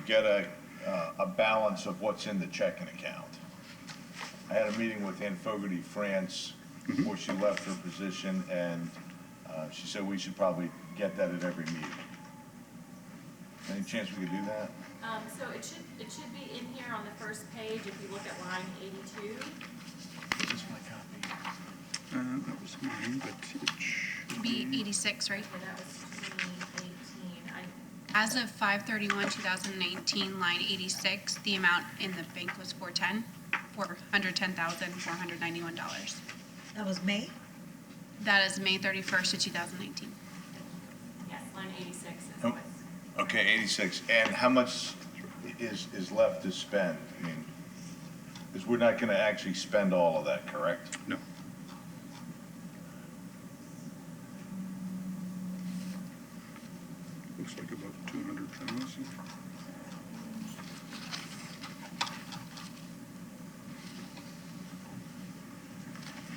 get a balance of what's in the checking account. I had a meeting with Ann Fogarty France before she left her position, and she said we should probably get that at every meeting. Any chance we could do that? So it should be in here on the first page if you look at line 82. This is my copy. That was mine, but it should Be 86, right? Yeah, that was 2018. As of 5/31/2019, line 86, the amount in the bank was $410,491. That was May? That is May 31st of 2019. Yes, line 86 is Oh. what's. Okay, 86. And how much is left to spend? I mean, because we're not going to actually spend all of that, correct? no. Looks like about 200,000.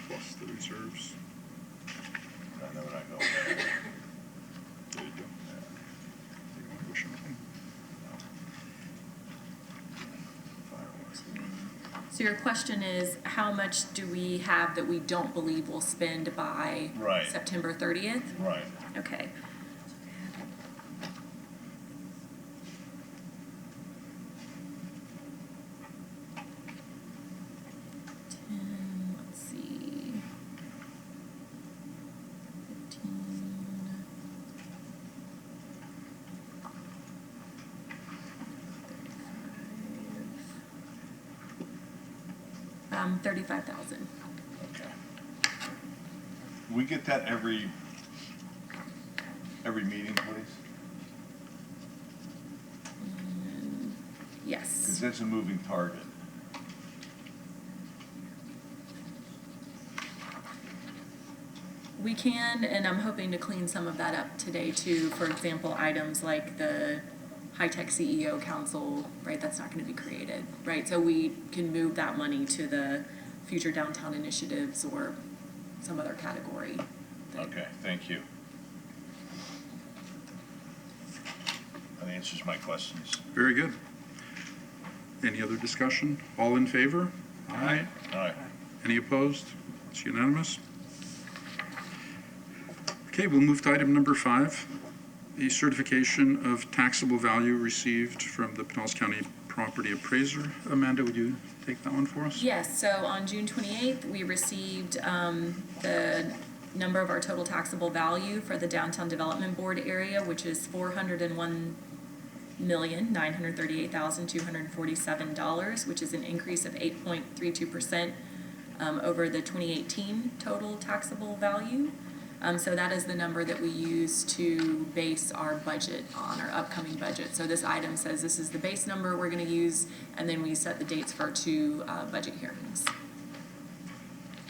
Plus the reserves. I know we're not going there. There you go. You want to wish anything? Fireworks. So your question is, how much do we have that we don't believe we'll spend by Right. September 30th? Right. Okay. Let's see. 15. 35,000. Okay. We get that every meeting, please? Because Yes. that's a moving target. We can, and I'm hoping to clean some of that up today too. For example, items like the high-tech CEO council, right, that's not going to be created, right? So we can move that money to the future downtown initiatives or some other category. Okay, thank you. That answers my questions. Very good. Any other discussion? All in favor? Aye. All right. Any opposed? It's unanimous. Okay, we'll move to item number 5, the certification of taxable value received from the Pinellas County Property Appraiser. Amanda, would you take that one for us? Yes, so on June 28th, we received the number of our total taxable value for the Downtown Development Board area, which is $401,938,247, which is an increase of 8.32% over the 2018 total taxable value. So that is the number that we use to base our budget on, our upcoming budget. So this item says this is the base number we're going to use, and then we set the dates for 2 budget hearings.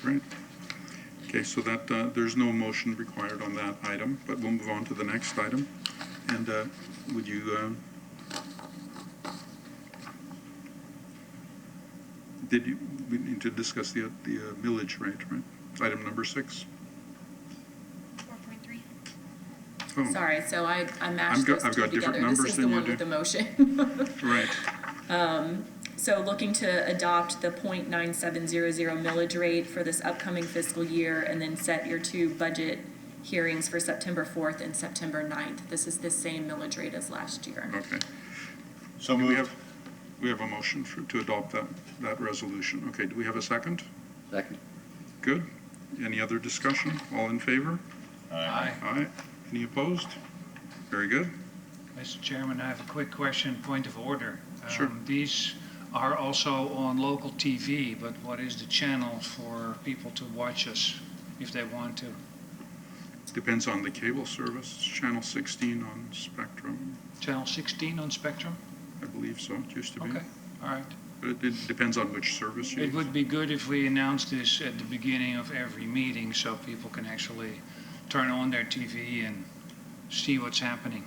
Great. Okay, so that there's no motion required on that item, but we'll move on to the next item. And would you, we need to discuss the millage rate, right? Item number 6. 4.3. Oh, Sorry, so I mashed those I've two got different together. numbers This is the than you one do. with the motion. right. So looking to adopt the 0.9700 millage rate for this upcoming fiscal year, and then set your 2 budget hearings for September 4th and September 9th. This is the same millage rate as last year. Okay. So Do moved. we have a motion to adopt that resolution. Okay, do we have a second? Second. Good. Any other discussion? All in favor? Aye. Aye. Any opposed? Very good. Mr. Chairman, I have a quick question, point of order. Sure. These are also on local TV, but what is the channel for people to watch us if they want to? Depends on the cable service. It's Channel 16 on Spectrum. Channel 16 on Spectrum? I believe so. It used to be. Okay, all right. But it depends on which service you It use. would be good if we announced this at the beginning of every meeting so people can actually turn on their TV and see what's happening.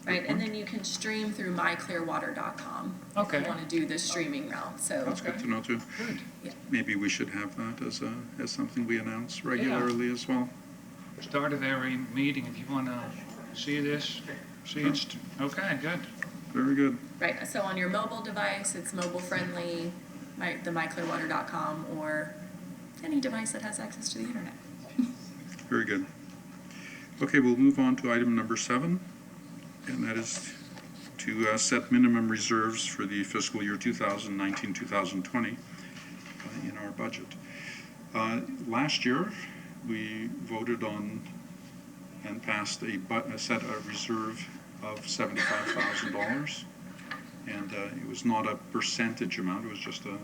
Right, and then you can stream through myclearwater.com if Okay. you want to do the streaming route. So That's good to know too. Good. Maybe we should have that as something we announce regularly as well. Start of every meeting, if you want to see this, See, it's, okay, good. Very good. Right, so on your mobile device, it's mobile friendly, the myclearwater.com, or any device that has access to the internet. Very good. Okay, we'll move on to item number 7, and that is to set minimum reserves for the fiscal year 2019-2020 in our budget. Last year, we voted on and passed a set a reserve of $75,000, and it was not a percentage amount, it was just a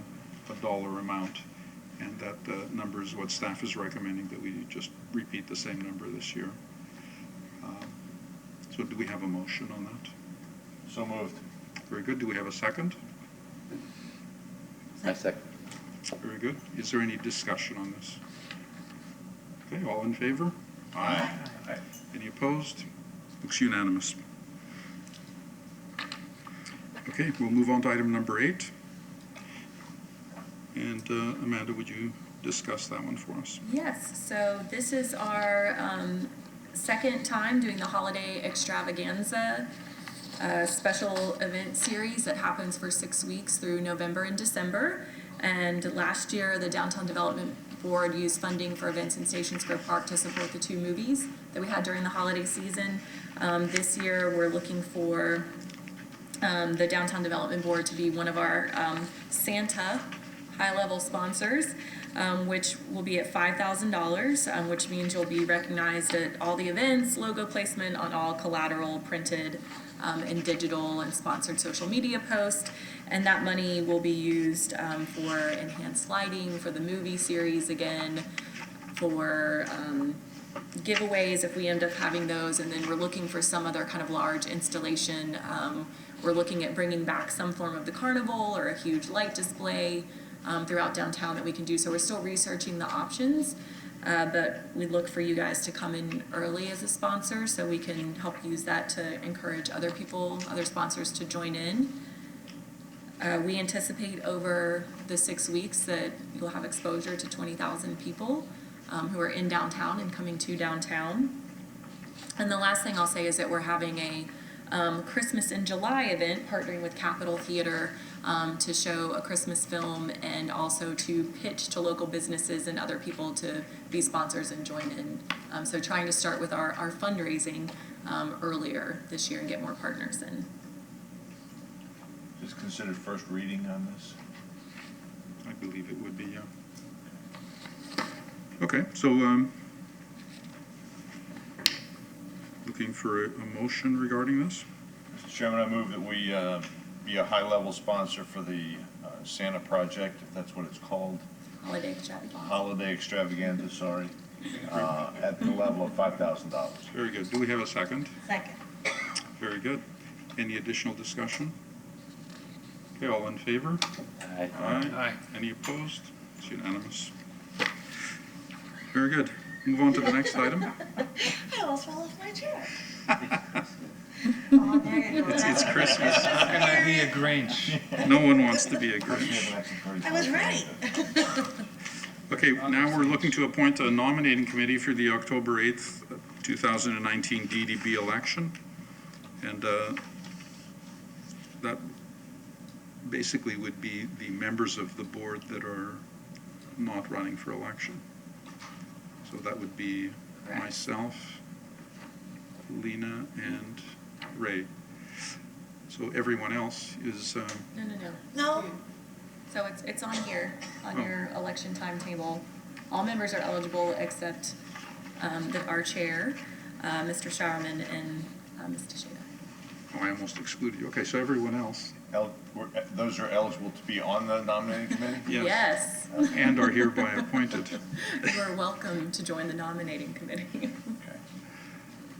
dollar amount, and that number is what staff is recommending, that we just repeat the same number this year. So do we have a motion on that? So moved. Very good. Do we have a second? I second. Very good. Is there any discussion on this? Okay, all in favor? Aye. Any opposed? Looks unanimous. Okay, we'll move on to item number 8. And Amanda, would you discuss that one for us? Yes, so this is our second time doing the holiday extravaganza special event series that happens for 6 weeks through November and December. And last year, the Downtown Development Board used funding for events in Station Square Park to support the 2 movies that we had during the holiday season. This year, we're looking for the Downtown Development Board to be one of our Santa high-level sponsors, which will be at $5,000, which means you'll be recognized at all the events, logo placement on all collateral, printed and digital, and sponsored social media posts. And that money will be used for enhanced lighting, for the movie series again, for giveaways if we end up having those, and then we're looking for some other kind of large installation. We're looking at bringing back some form of the carnival or a huge light display throughout downtown that we can do. So we're still researching the options, but we look for you guys to come in early as a sponsor so we can help use that to encourage other people, other sponsors to join in. We anticipate over the 6 weeks that you'll have exposure to 20,000 people who are in downtown and coming to downtown. And the last thing I'll say is that we're having a Christmas in July event partnering with Capitol Theater to show a Christmas film and also to pitch to local businesses and other people to be sponsors and join in. So trying to start with our fundraising earlier this year and get more partners in. Is considered first reading on this? I believe it would be, yeah. Okay, so looking for a motion regarding this? Mr. Chairman, I move that we be a high-level sponsor for the Santa project, if that's what it's called. Holiday extravaganza. Holiday extravaganza, sorry, at the level of $5,000. Very good. Do we have a second? Second. Very good. Any additional discussion? Okay, all in favor? Aye. Aye. Any opposed? It's unanimous. Very good. Move on to the next item. I almost fell off my chair. Oh, there you go. It's Christmas. How can I be a Grinch? No one wants to be a We have Grinch. an extra 30 I was ready. Okay, now we're looking to appoint a nominating committee for the October 8th, 2019 DDB election. And that basically would be the members of the board that are not running for election. So that would be Correct. myself, Lena, and Ray. So everyone else is, No. No? So it's on here, on Oh. your election timetable. All members are eligible except our chair, Mr. Showerman, and Ms. Teixeira. oh, I almost excluded you. Okay, so everyone else, Those are eligible to be on the nominating committee? yes, Yes, and are hereby appointed. you are welcome to join the nominating committee. Okay.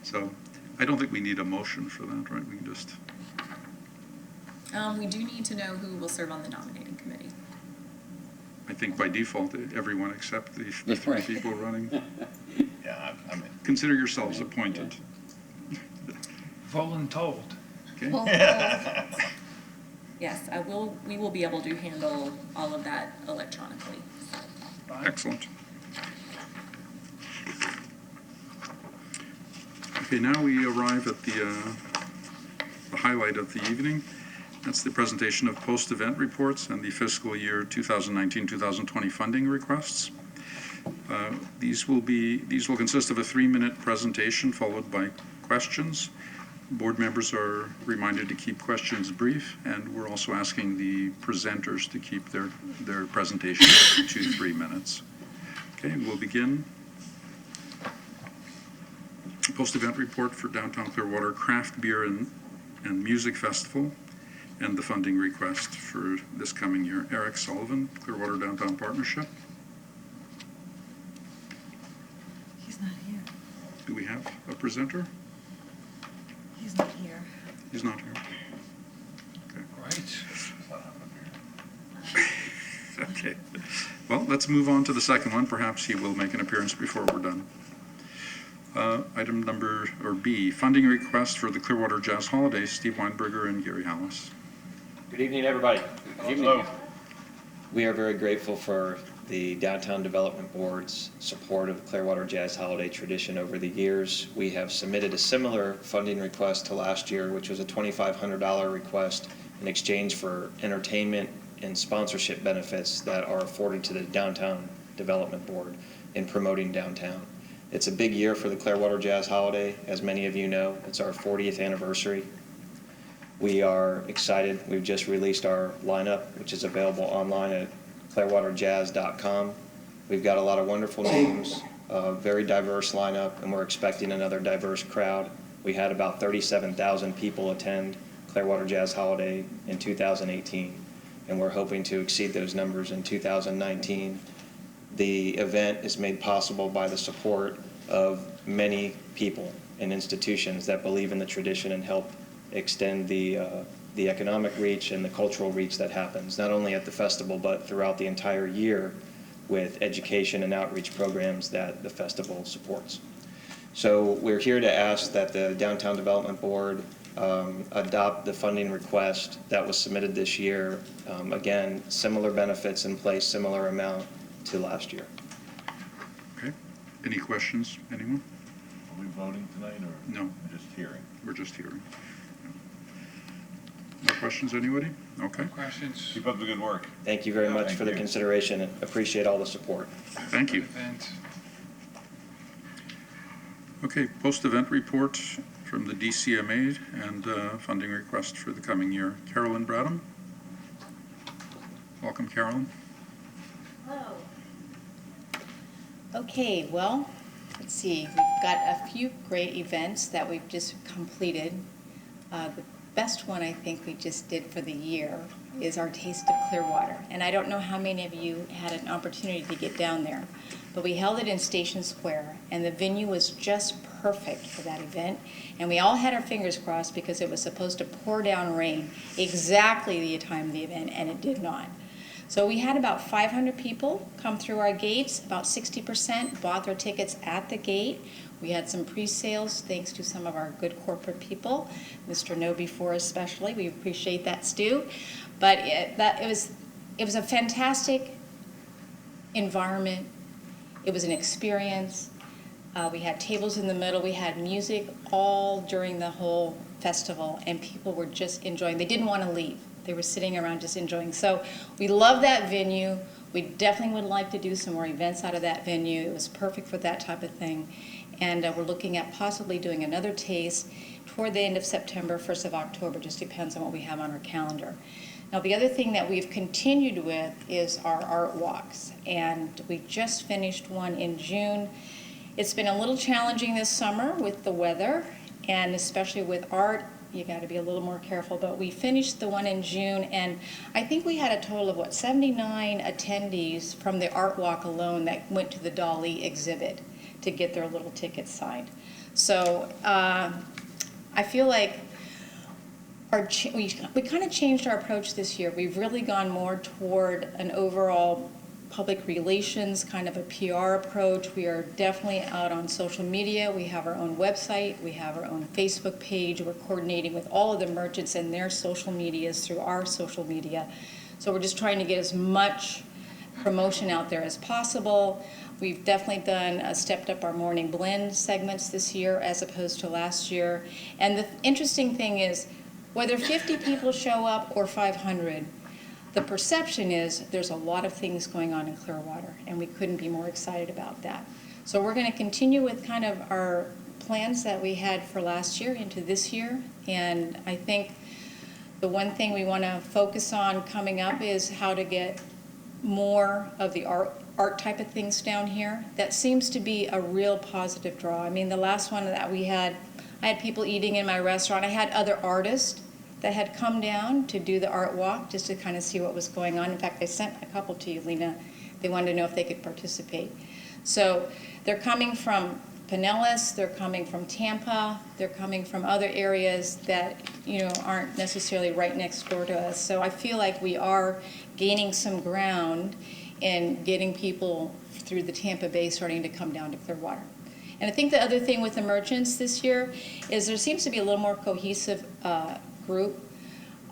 So I don't think we need a motion for that, right? We can just, We do need to know who will serve on the nominating committee. I think by default, everyone except the three people running. Yeah, I'm in. Consider yourselves appointed. Voluntold. Okay? Well, yes, we will be able to handle all of that electronically. Excellent. Okay, now we arrive at the highlight of the evening. That's the presentation of post-event reports and the fiscal year 2019-2020 funding requests. These will consist of a 3-minute presentation followed by questions. Board members are reminded to keep questions brief, and we're also asking the presenters to keep their presentation to 3 minutes. Okay, and we'll begin. Post-event report for Downtown Clearwater Craft Beer and Music Festival and the funding request for this coming year. Eric Sullivan, Clearwater Downtown Partnership. He's not here. Do we have a presenter? He's not here. He's not here. Right. Okay. Well, let's move on to the second one. Perhaps he will make an appearance before we're done. Item number, or B, funding request for the Clearwater Jazz Holidays, Steve Weinberger and Gary Hallis. Good evening, everybody. Hello. We are very grateful for the Downtown Development Board's support of the Clearwater Jazz Holiday tradition over the years. We have submitted a similar funding request to last year, which was a $2,500 request in exchange for entertainment and sponsorship benefits that are afforded to the Downtown Development Board in promoting downtown. It's a big year for the Clearwater Jazz Holiday. As many of you know, it's our 40th anniversary. We are excited. We've just released our lineup, which is available online at clearwaterjazz.com. We've got a lot of wonderful names, a very diverse lineup, and we're expecting another diverse crowd. We had about 37,000 people attend Clearwater Jazz Holiday in 2018, and we're hoping to exceed those numbers in 2019. The event is made possible by the support of many people and institutions that believe in the tradition and help extend the economic reach and the cultural reach that happens, not only at the festival, but throughout the entire year with education and outreach programs that the festival supports. So we're here to ask that the Downtown Development Board adopt the funding request that was submitted this year. Again, similar benefits in place, similar amount to last year. Okay. Any questions, anyone? Are we voting tonight or? No. Just hearing? We're just hearing. No questions, anybody? Okay. Questions? Keep up the good work. Thank you very much Thank for the you. consideration and appreciate all the support. Thank you. Event. Okay, post-event report from the DCMA and funding request for the coming year. Carolyn Bradham. Welcome, Carolyn. Hello. Okay, well, let's see. We've got a few great events that we've just completed. The best one I think we just did for the year is our Taste of Clearwater. And I don't know how many of you had an opportunity to get down there, but we held it in Station Square, and the venue was just perfect for that event. And we all had our fingers crossed because it was supposed to pour down rain exactly the time of the event, and it did not. So we had about 500 people come through our gates. About 60% bought their tickets at the gate. We had some pre-sales thanks to some of our good corporate people, Mr. Know Before especially. We appreciate that, Stu. But it was a fantastic environment. It was an experience. We had tables in the middle. We had music all during the whole festival, and people were just enjoying. They didn't want to leave. They were sitting around just enjoying. So we love that venue. We definitely would like to do some more events out of that venue. It was perfect for that type of thing. And we're looking at possibly doing another taste toward the end of September, 1st of October. Just depends on what we have on our calendar. Now, the other thing that we've continued with is our art walks. And we just finished one in June. It's been a little challenging this summer with the weather, and especially with art. You got to be a little more careful, but we finished the one in June, and I think we had a total of 79 attendees from the art walk alone that went to the Dali exhibit to get their little tickets signed. So I feel like we kind of changed our approach this year. We've really gone more toward an overall public relations, kind of a PR approach. We are definitely out on social media. We have our own website. We have our own Facebook page. We're coordinating with all of the merchants and their social medias through our social media. So we're just trying to get as much promotion out there as possible. We've definitely stepped up our morning blend segments this year as opposed to last year. And the interesting thing is Whether 50 people show up or 500, the perception is there's a lot of things going on in Clearwater, and we couldn't be more excited about that. So we're going to continue with kind of our plans that we had for last year into this year, and I think the one thing we want to focus on coming up is how to get more of the art type of things down here. That seems to be a real positive draw. I mean, the last one that we had, I had people eating in my restaurant. I had other artists that had come down to do the art walk just to kind of see what was going on. In fact, I sent a couple to you, Lena. They wanted to know if they could participate. So they're coming from Pinellas, they're coming from Tampa, they're coming from other areas that, you know, aren't necessarily right next door to us. So I feel like we are gaining some ground in getting people through the Tampa Bay starting to come down to Clearwater. And I think the other thing with the merchants this year is there seems to be a little more cohesive group.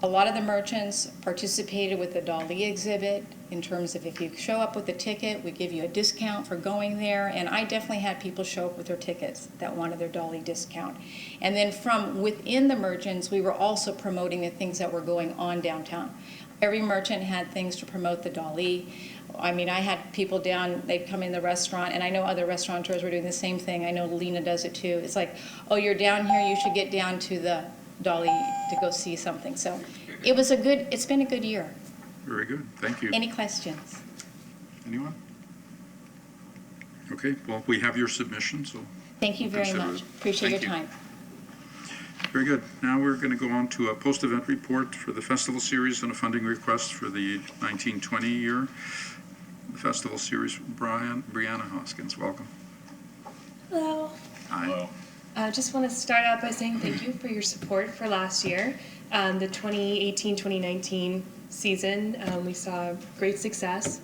A lot of the merchants participated with the Dali exhibit in terms of if you show up with a ticket, we give you a discount for going there. And I definitely had people show up with their tickets that wanted their Dali discount. And then from within the merchants, we were also promoting the things that were going on downtown. Every merchant had things to promote the Dali. I mean, I had people down, they'd come in the restaurant, and I know other restaurateurs were doing the same thing. I know Lena does it too. It's like, oh, you're down here, you should get down to the Dali to go see something. So it's been a good year. Very good, thank you. Any questions? Anyone? Okay, well, we have your submission, so. Thank you very Consider much. it. Appreciate your Thank you. time. Very good. Now we're going to go on to a post-event report for the festival series and a funding request for the 1920 year. The festival series, Brianna Hoskins, welcome. Hello. Hi. Hello. I just want to start out by saying thank you for your support for last year. The 2018-2019 season, we saw great success.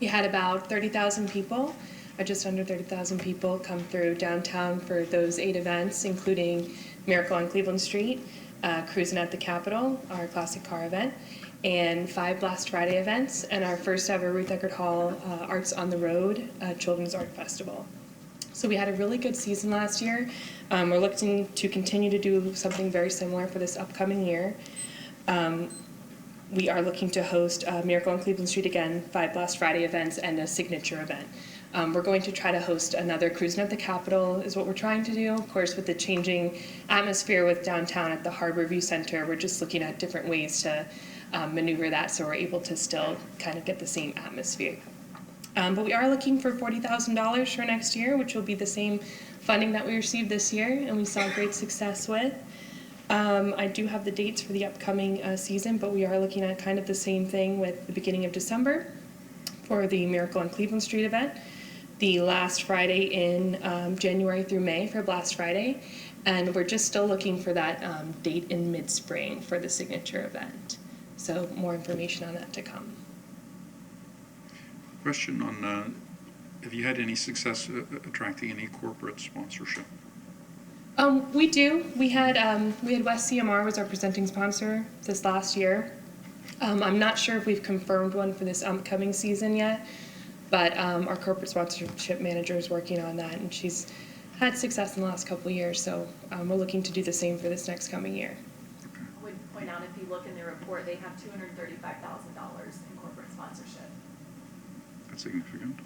We had about 30,000 people, or just under 30,000 people, come through downtown for those 8 events, including Miracle on Cleveland Street, Cruising at the Capitol, our classic car event, and 5 Blast Friday events, and our first ever Ruth Eckerd Hall Arts on the Road Children's Art Festival. So we had a really good season last year. We're looking to continue to do something very similar for this upcoming year. We are looking to host Miracle on Cleveland Street again, 5 Blast Friday events, and a signature event. We're going to try to host another Cruising at the Capitol is what we're trying to do. Of course, with the changing atmosphere with downtown at the Harbor View Center, we're just looking at different ways to maneuver that so we're able to still kind of get the same atmosphere. But we are looking for $40,000 for next year, which will be the same funding that we received this year and we saw great success with. I do have the dates for the upcoming season, but we are looking at kind of the same thing with the beginning of December for the Miracle on Cleveland Street event, the last Friday in January through May for Blast Friday, and we're just still looking for that date in mid-spring for the signature event. So more information on that to come. Question on, have you had any success attracting any corporate sponsorship? We do. We had West CMR was our presenting sponsor this last year. I'm not sure if we've confirmed one for this upcoming season yet, but our corporate sponsorship manager is working on that, and she's had success in the last couple of years, so we're looking to do the same for this next coming year. I would point out, if you look in their report, they have $235,000 in corporate sponsorship. That's significant.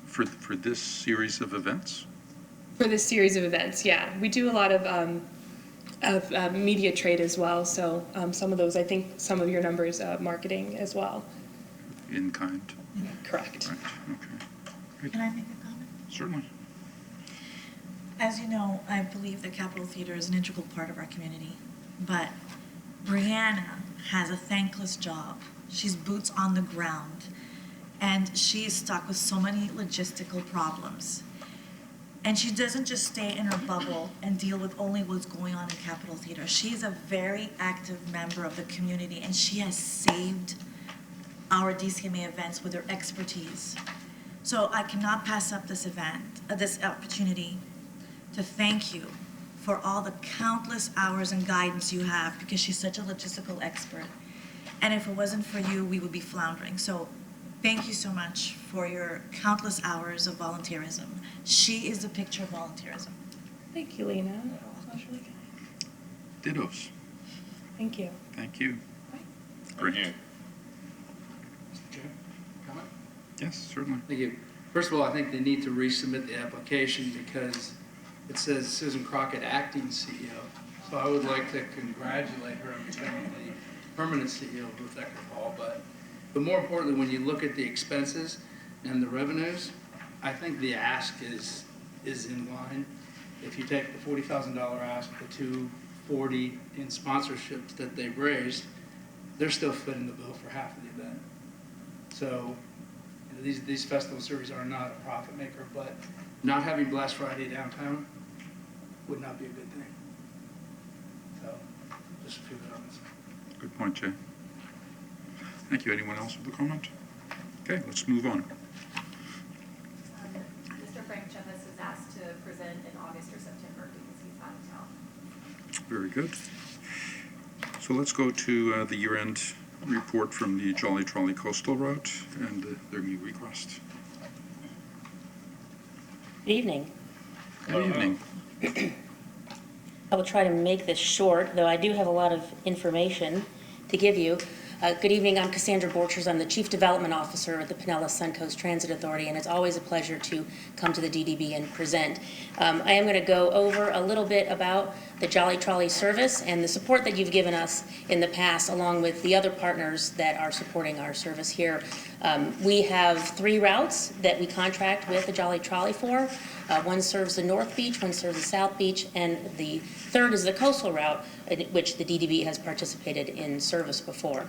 For this series of events? For this series of events, yeah. We do a lot of media trade as well, so some of those, I think some of your numbers, marketing as well. In kind? Correct. Right, okay. Can I make a comment? Certainly. As you know, I believe the Capitol Theater is an integral part of our community, but Brianna has a thankless job. She's boots on the ground, and she is stuck with so many logistical problems. And she doesn't just stay in her bubble and deal with only what's going on in Capitol Theater. She's a very active member of the community, and she has saved our DCMA events with her expertise. So I cannot pass up this event, this opportunity to thank you for all the countless hours and guidance you have, because she's such a logistical expert. And if it wasn't for you, we would be floundering. So thank you so much for your countless hours of volunteerism. She is the picture of volunteerism. Thank you, Lena. That was really good. Dittos. Thank you. Thank you. Thank you. Comment? Yes, certainly. Thank you. First of all, I think they need to resubmit the application because it says Susan Crockett, acting CEO. So I would like to congratulate her on becoming the permanent CEO of Booth Eckert Hall. But more importantly, when you look at the expenses and the revenues, I think the ask is in line. If you take the $40,000 ask, the $240 in sponsorships that they've raised, they're still footing the bill for half of the event. So you know, these festival series are not a profit maker, but not having Blast Friday downtown would not be a good thing. So just a few comments. Good point, Jay. Thank you. Anyone else with a comment? Okay, let's move on. Mr. Frank Chevis is asked to present in August or September because he's out of town. Very good. So let's go to the year-end report from the Jolly Trolley Coastal Route and their new request. Good evening. Good evening. I will try to make this short, though I do have a lot of information to give you. Good evening, I'm Cassandra Borchers. I'm the Chief Development Officer at the Pinellas Suncoast Transit Authority, and it's always a pleasure to come to the DDB and present. I am going to go over a little bit about the Jolly Trolley service and the support that you've given us in the past, along with the other partners that are supporting our service here. We have 3 routes that we contract with the Jolly Trolley for. One serves the North Beach, one serves the South Beach, and the third is the coastal route, in which the DDB has participated in service before.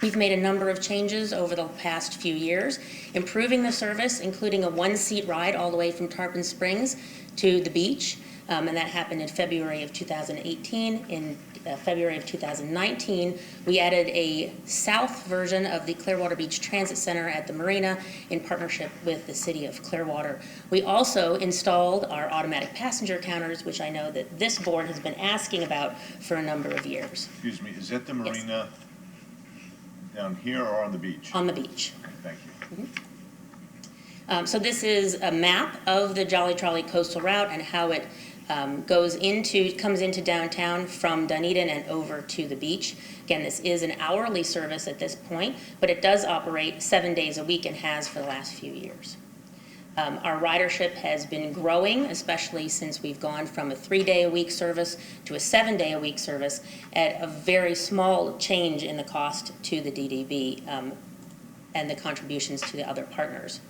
We've made a number of changes over the past few years, improving the service, including a 1-seat ride all the way from Tarpon Springs to the beach, and that happened in February of 2018. In February of 2019, we added a south version of the Clearwater Beach Transit Center at the marina in partnership with the city of Clearwater. We also installed our automatic passenger counters, which I know that this board has been asking about for a number of years. Excuse me, is that the marina down here or on the beach? On the beach. Thank you. So this is a map of the Jolly Trolley coastal route and how it comes into downtown from Dunedin and over to the beach. Again, this is an hourly service at this point, but it does operate 7 days a week and has for the last few years. Our ridership has been growing, especially since we've gone from a 3-day-a-week service to a 7-day-a-week service at a very small change in the cost to the DDB and the contributions to the other partners.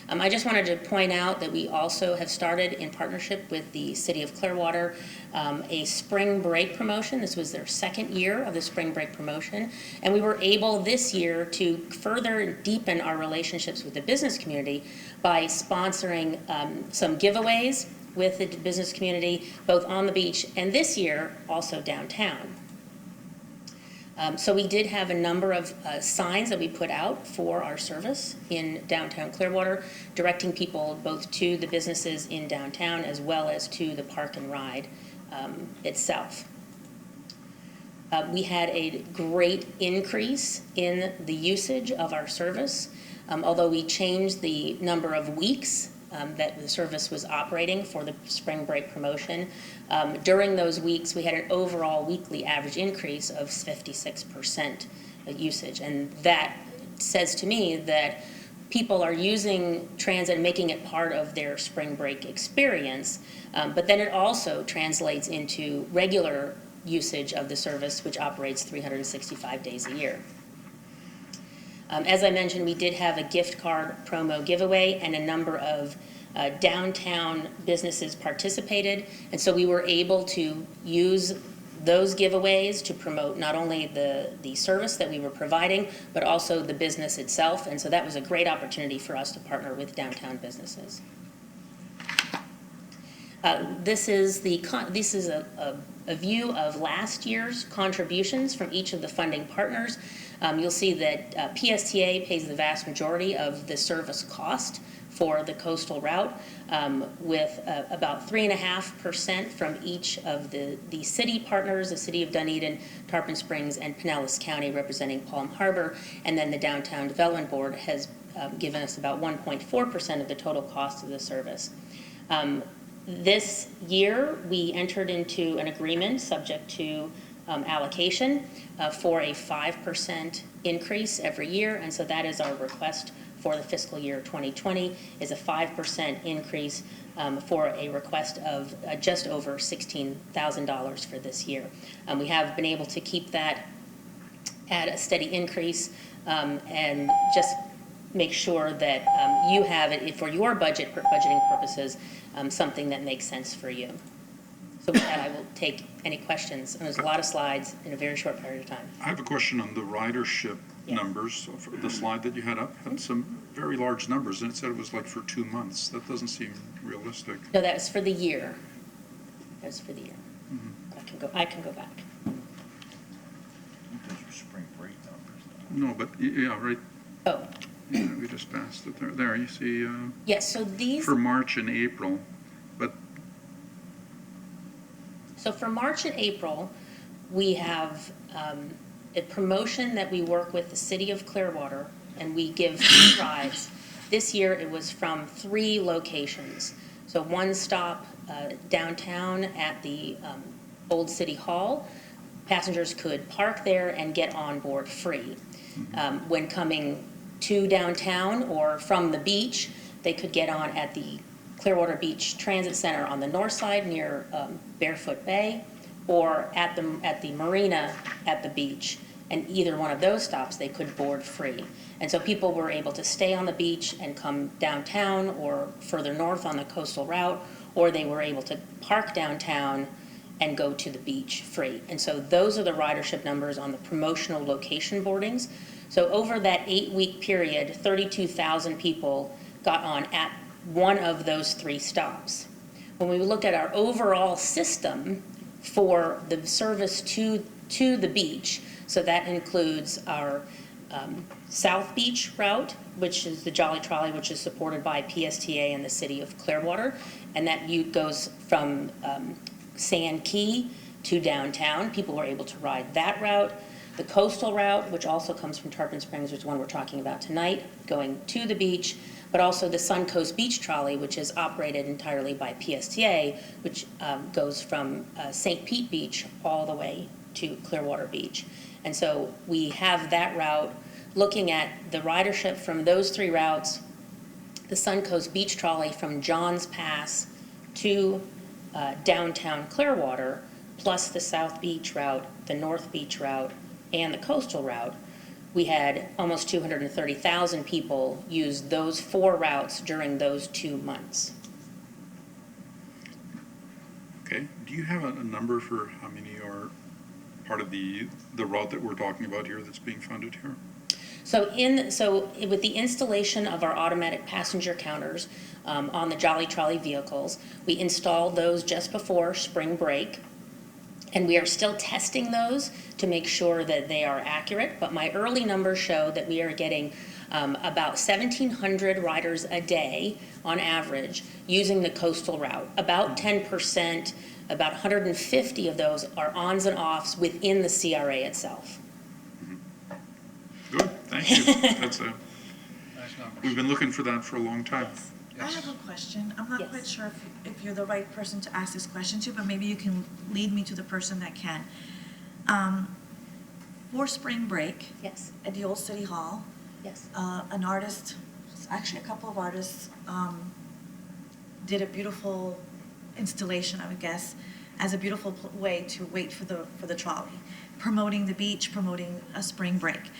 I just wanted to point out that we also have started, in partnership with the City of Clearwater, a spring break promotion. This was their 2nd year of the spring break promotion, and we were able this year to further deepen our relationships with the business community by sponsoring some giveaways with the business community, both on the beach and this year also downtown. So we did have a number of signs that we put out for our service in downtown Clearwater, directing people both to the businesses in downtown as well as to the park and ride itself. We had a great increase in the usage of our service, although we changed the number of weeks that the service was operating for the spring break promotion. During those weeks, we had an overall weekly average increase of 56% usage. And that says to me that people are using transit and making it part of their spring break experience. But then it also translates into regular usage of the service, which operates 365 days a year. As I mentioned, we did have a gift card promo giveaway, and a number of downtown businesses participated, and so we were able to use those giveaways to promote not only the service that we were providing, but also the business itself, and so that was a great opportunity for us to partner with downtown businesses. This is a view of last year's contributions from each of the funding partners. You'll see that PSTA pays the vast majority of the service cost for the coastal route, with about 3.5% from each of the city partners, the City of Dunedin, Tarpon Springs, and Pinellas County, representing Palm Harbor, and then the Downtown Development Board has given us about 1.4% of the total cost of the service. This year, we entered into an agreement subject to allocation for a 5% increase every year, and so that is our request for the fiscal year 2020, is a 5% increase for a request of just over $16,000 for this year. We have been able to keep that at a steady increase and just make sure that you have it for your budgeting purposes, something that makes sense for you. So with that, I will take any questions. And there's a lot of slides in a very short period of time. I have a question on the ridership Yes. numbers. So for the slide that you had up had some very large numbers, and it said it was like for 2 months. That doesn't seem realistic. No, that was for the year. That was for the year. I can go back. Those are spring break numbers. No, but yeah, right. Oh, Yeah, we just passed it there. There, you see, yes, so these, for March and April, but so for March and April, we have a promotion that we work with the city of Clearwater, and we give free rides. This year, it was from 3 locations. So one stop downtown at the Old City Hall. Passengers could park there and get on board free. When coming to downtown or from the beach, they could get on at the Clearwater Beach Transit Center on the north side near Barefoot Bay, or at the marina at the beach. And either one of those stops, they could board free. And so people were able to stay on the beach and come downtown or further north on the coastal route, or they were able to park downtown and go to the beach free. And so those are the ridership numbers on the promotional location boardings. So over that 8-week period, 32,000 people got on at one of those 3 stops. When we look at our overall system for the service to the beach, so that includes our South Beach route, which is the Jolly Trolley, which is supported by PSTA and the city of Clearwater, and that goes from Sand Key to downtown. People were able to ride that route. The coastal route, which also comes from Tarpon Springs, which is one we're talking about tonight, going to the beach, but also the Suncoast Beach Trolley, which is operated entirely by PSTA, which goes from St. Pete Beach all the way to Clearwater Beach. And so we have that route. Looking at the ridership from those 3 routes, the Suncoast Beach Trolley from Johns Pass to downtown Clearwater, plus the South Beach route, the North Beach route, and the coastal route, we had almost 230,000 people use those 4 routes during those 2 months. okay. Do you have a number for how many are part of the route that we're talking about here that's being funded here? So with the installation of our automatic passenger counters on the Jolly Trolley vehicles, we installed those just before spring break. And we are still testing those to make sure that they are accurate. But my early numbers show that we are getting about 1,700 riders a day on average using the coastal route. About 10%, about 150 of those are ons and offs within the CRA itself. Good, thank you. That's Nice numbers. we've been looking for that for a long time. I have a question. I'm not Yes. quite sure if you're the right person to ask this question to, but maybe you can lead me to the person that can. For spring break Yes, at the Old City Hall, yes. an artist, actually a couple of artists, did a beautiful installation, I would guess, as a beautiful way to wait for the trolley, promoting the beach, promoting a spring break.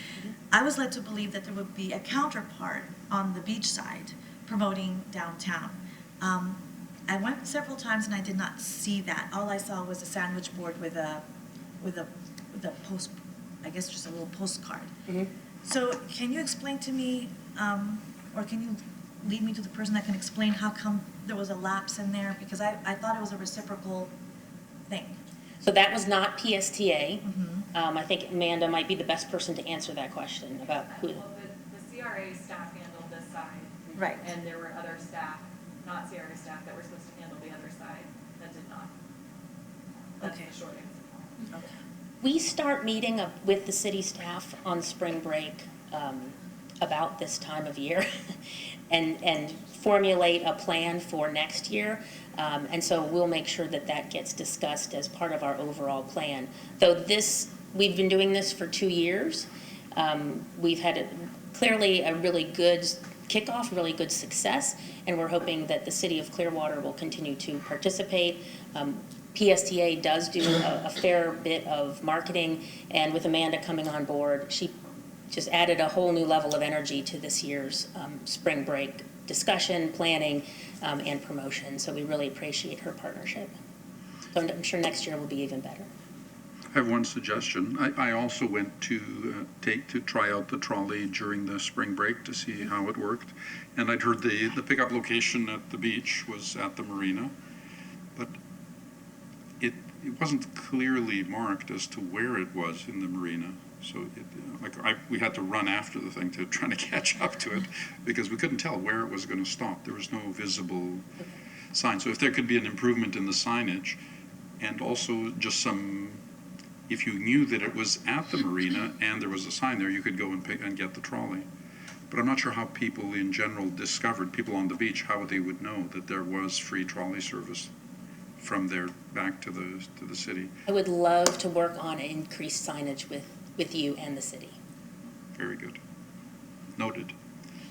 I was led to believe that there would be a counterpart on the beach side promoting downtown. I went several times and I did not see that. All I saw was a sandwich board with a post, I guess just a little postcard. So can you explain to me, or can you lead me to the person that can explain how come there was a lapse in there? Because I thought it was a reciprocal thing. So that was not PSTA. I think Amanda might be the best person to answer that question about who. Well, the CRA staff handled this side. Right. And there were other staff, not CRA staff, that were supposed to handle the other side that did not. That's Okay. the short answer. We start meeting with the city staff on spring break about this time of year and formulate a plan for next year. And so we'll make sure that that gets discussed as part of our overall plan. Though we've been doing this for 2 years. We've had clearly a really good kickoff, really good success, and we're hoping that the city of Clearwater will continue to participate. PSTA does do a fair bit of marketing, and with Amanda coming on board, she just added a whole new level of energy to this year's spring break discussion, planning, and promotion. So we really appreciate her partnership. So I'm sure next year will be even better. I have one suggestion. I also went to try out the trolley during the spring break to see how it worked. And I'd heard the pickup location at the beach was at the marina, but it wasn't clearly marked as to where it was in the marina. So we had to run after the thing to try to catch up to it because we couldn't tell where it was going to stop. There was no visible sign. So if there could be an improvement in the signage, and also just if you knew that it was at the marina and there was a sign there, you could go and get the trolley. But I'm not sure how people in general discovered, people on the beach, how they would know that there was free trolley service from there back to the city. I would love to work on increased signage with you and the city. Very good. Noted.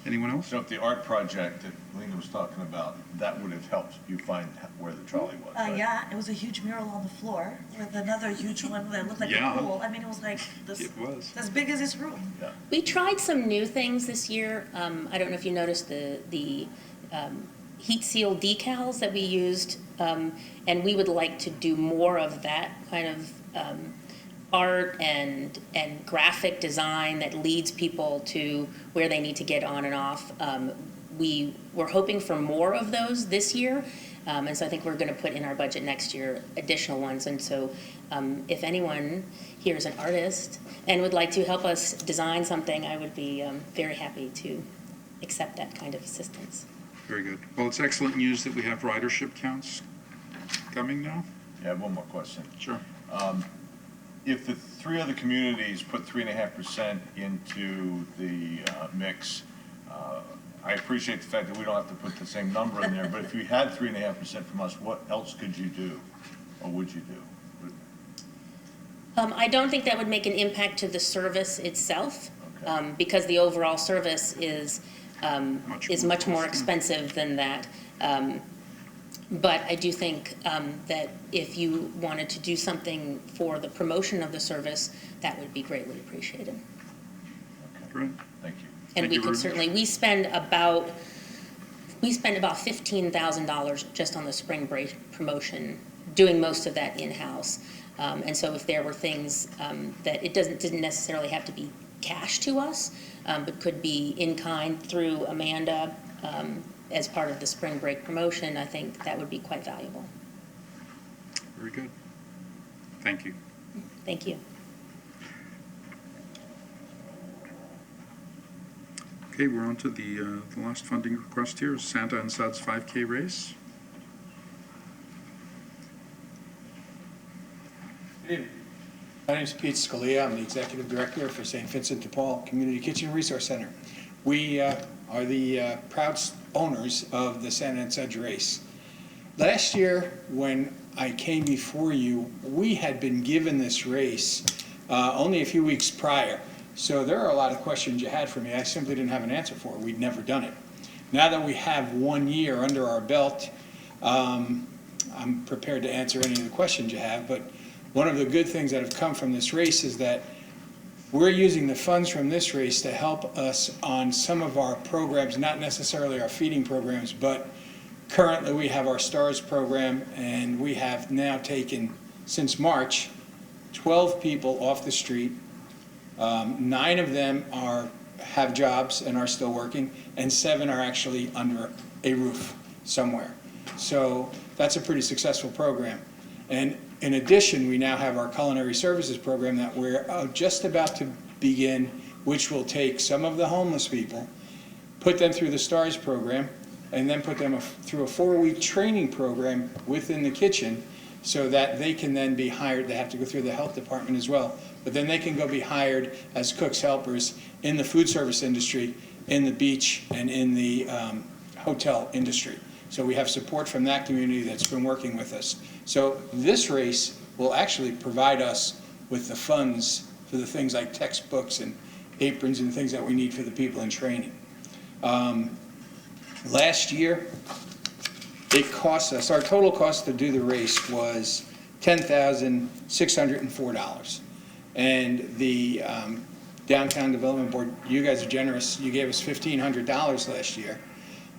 Anyone else? So if the art project that Lena was talking about, that would have helped you find where the trolley was, right? Yeah, it was a huge mural on the floor with another huge one that looked like a pool. I mean, it was like this, It was. as big as this room. Yeah. We tried some new things this year. I don't know if you noticed the heat seal decals that we used, and we would like to do more of that kind of art and graphic design that leads people to where they need to get on and off. We were hoping for more of those this year, and so I think we're going to put in our budget next year additional ones. And so if anyone here is an artist and would like to help us design something, I would be very happy to accept that kind of assistance. Very good. Well, it's excellent news that we have ridership counts coming now. Yeah, I have one more question. Sure. If the 3 other communities put 3.5% into the mix, I appreciate the fact that we don't have to put the same number in there, but if you had 3.5% from us, what else could you do, or would you do? I don't think that would make an impact to the service itself, Okay. because the overall service is much more costly. expensive than that. But I do think that if you wanted to do something for the promotion of the service, that would be greatly appreciated. Okay. Great. Thank you. And Thank we you could very certainly, we spend about $15,000 just on the spring break promotion, doing most of that in-house. And so if there were things that it didn't necessarily have to be cash to us, but could be in kind through Amanda as part of the spring break promotion, I think that would be quite valuable. Very good. Thank you. Thank you. Okay, we're on to the last funding request here, Santa and Suds 5K race. Good evening. My name is Pete Scalia. I'm the Executive Director for St. Vincent de Paul Community Kitchen Resource Center. We are the proud owners of the Santa and Suds race. Last year, when I came before you, we had been given this race only a few weeks prior. So there are a lot of questions you had for me I simply didn't have an answer for. We'd never done it. Now that we have 1 year under our belt, I'm prepared to answer any of the questions you have, but one of the good things that have come from this race is that we're using the funds from this race to help us on some of our programs, not necessarily our feeding programs, but currently we have our STARS program, and we have now taken, since March, 12 people off the street. 9 of them have jobs and are still working, and 7 are actually under a roof somewhere. So that's a pretty successful program. And in addition, we now have our culinary services program that we're just about to begin, which will take some of the homeless people, put them through the STARS program, and then put them through a 4-week training program within the kitchen so that they can then be hired. They have to go through the health department as well, but then they can go be hired as cooks, helpers in the food service industry, in the beach, and in the hotel industry. So we have support from that community that's been working with us. So this race will actually provide us with the funds for the things like textbooks and aprons and things that we need for the people in training. Last year, it cost us, our total cost to do the race was $10,604. And the Downtown Development Board, you guys are generous, you gave us $1,500 last year.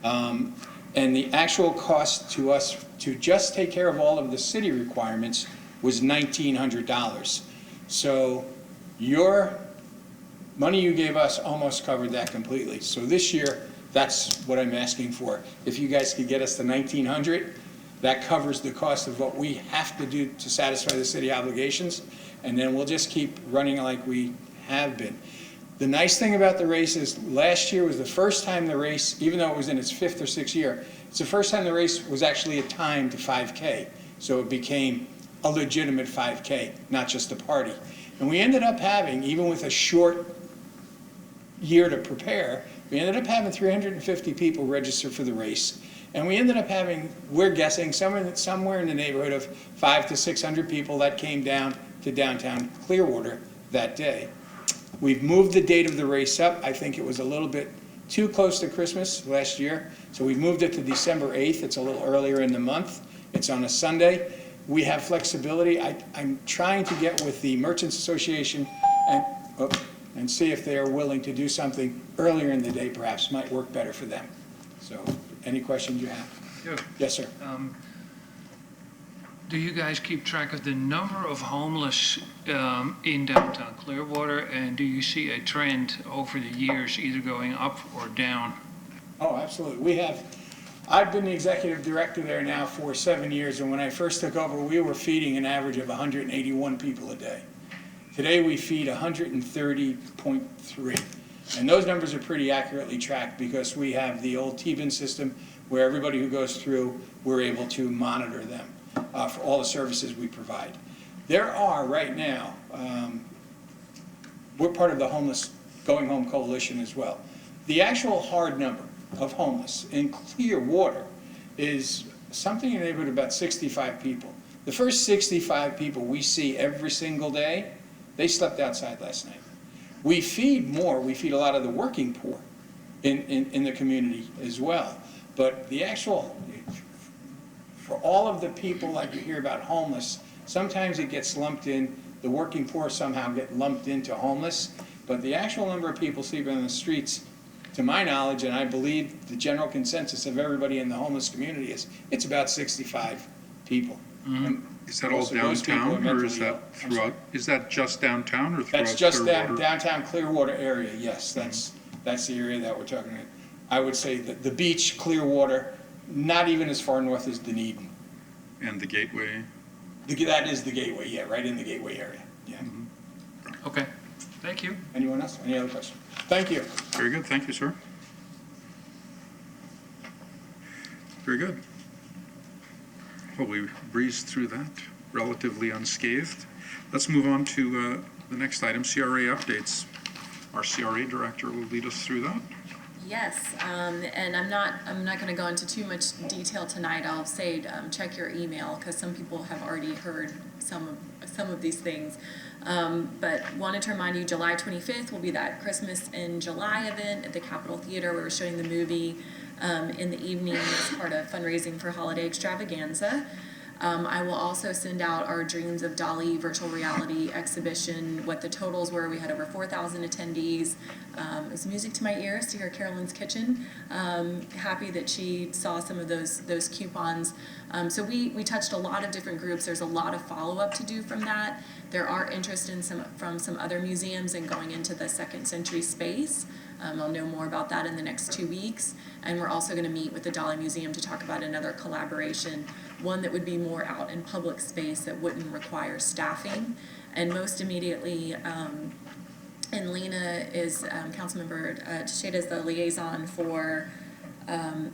And the actual cost to us to just take care of all of the city requirements was $1,900. So your money you gave us almost covered that completely. So this year, that's what I'm asking for. If you guys could get us to $1,900, that covers the cost of what we have to do to satisfy the city obligations, and then we'll just keep running like we have been. The nice thing about the race is last year was the first time the race, even though it was in its 5th or 6th year, it's the first time the race was actually a timed 5K. So it became a legitimate 5K, not just a party. And we ended up having, even with a short year to prepare, we ended up having 350 people register for the race. And we ended up having, we're guessing, somewhere in the neighborhood of 500 to 600 people that came down to downtown Clearwater that day. We've moved the date of the race up. I think it was a little bit too close to Christmas last year. So we moved it to December 8th. It's a little earlier in the month. It's on a Sunday. We have flexibility. I'm trying to get with the Merchants Association and see if they are willing to do something earlier in the day, perhaps might work better for them. So any questions you have? Yeah. Yes, sir. Do you guys keep track of the number of homeless in downtown Clearwater, and do you see a trend over the years either going up or down? Oh, absolutely. We have. I've been the executive director there now for 7 years, and when I first took over, we were feeding an average of 181 people a day. Today, we feed 130.3, and those numbers are pretty accurately tracked because we have the old T-bin system where everybody who goes through, we're able to monitor them for all the services we provide. There are, right now, we're part of the Homeless Going Home Coalition as well. The actual hard number of homeless in Clearwater is something in the neighborhood of about 65 people. The first 65 people we see every single day, they slept outside last night. We feed more, we feed a lot of the working poor in the community as well. But the actual, for all of the people like you hear about homeless, sometimes it gets lumped in, the working poor somehow get lumped into homeless, but the actual number of people sleeping on the streets, to my knowledge, and I believe the general consensus of everybody in the homeless community is, it's about 65 people. Mm-hmm. Is that all downtown, or is that throughout, is that just downtown or throughout Clearwater? That's just downtown Clearwater area, yes, that's the area that we're talking about. I would say that the beach, Clearwater, not even as far north as Dunedin. And the Gateway? That is the Gateway, yeah, right in the Gateway area, yeah. Mm-hmm. Okay, thank you. Anyone else? Any other questions? Thank you. Very good, thank you, sir. Very good. Well, we breezed through that relatively unscathed. Let's move on to the next item, CRA updates. Our CRA director will lead us through that. Yes, and I'm not going to go into too much detail tonight. I'll say check your email because some people have already heard some of these things. But wanted to remind you, July 25th will be that Christmas in July event at the Capitol Theater where we're showing the movie in the evening as part of fundraising for Holiday Extravaganza. I will also send out our Dreams of Dolly virtual reality exhibition, what the totals were. We had over 4,000 attendees. It was music to my ears to hear Carolyn's Kitchen. Happy that she saw some of those coupons. So we touched a lot of different groups. There's a lot of follow-up to do from that. There are interest from some other museums in going into the second century space. I'll know more about that in the next 2 weeks. And we're also going to meet with the Dolly Museum to talk about another collaboration, one that would be more out in public space that wouldn't require staffing. And most immediately, and Lena is, Councilmember Teixeira is the liaison for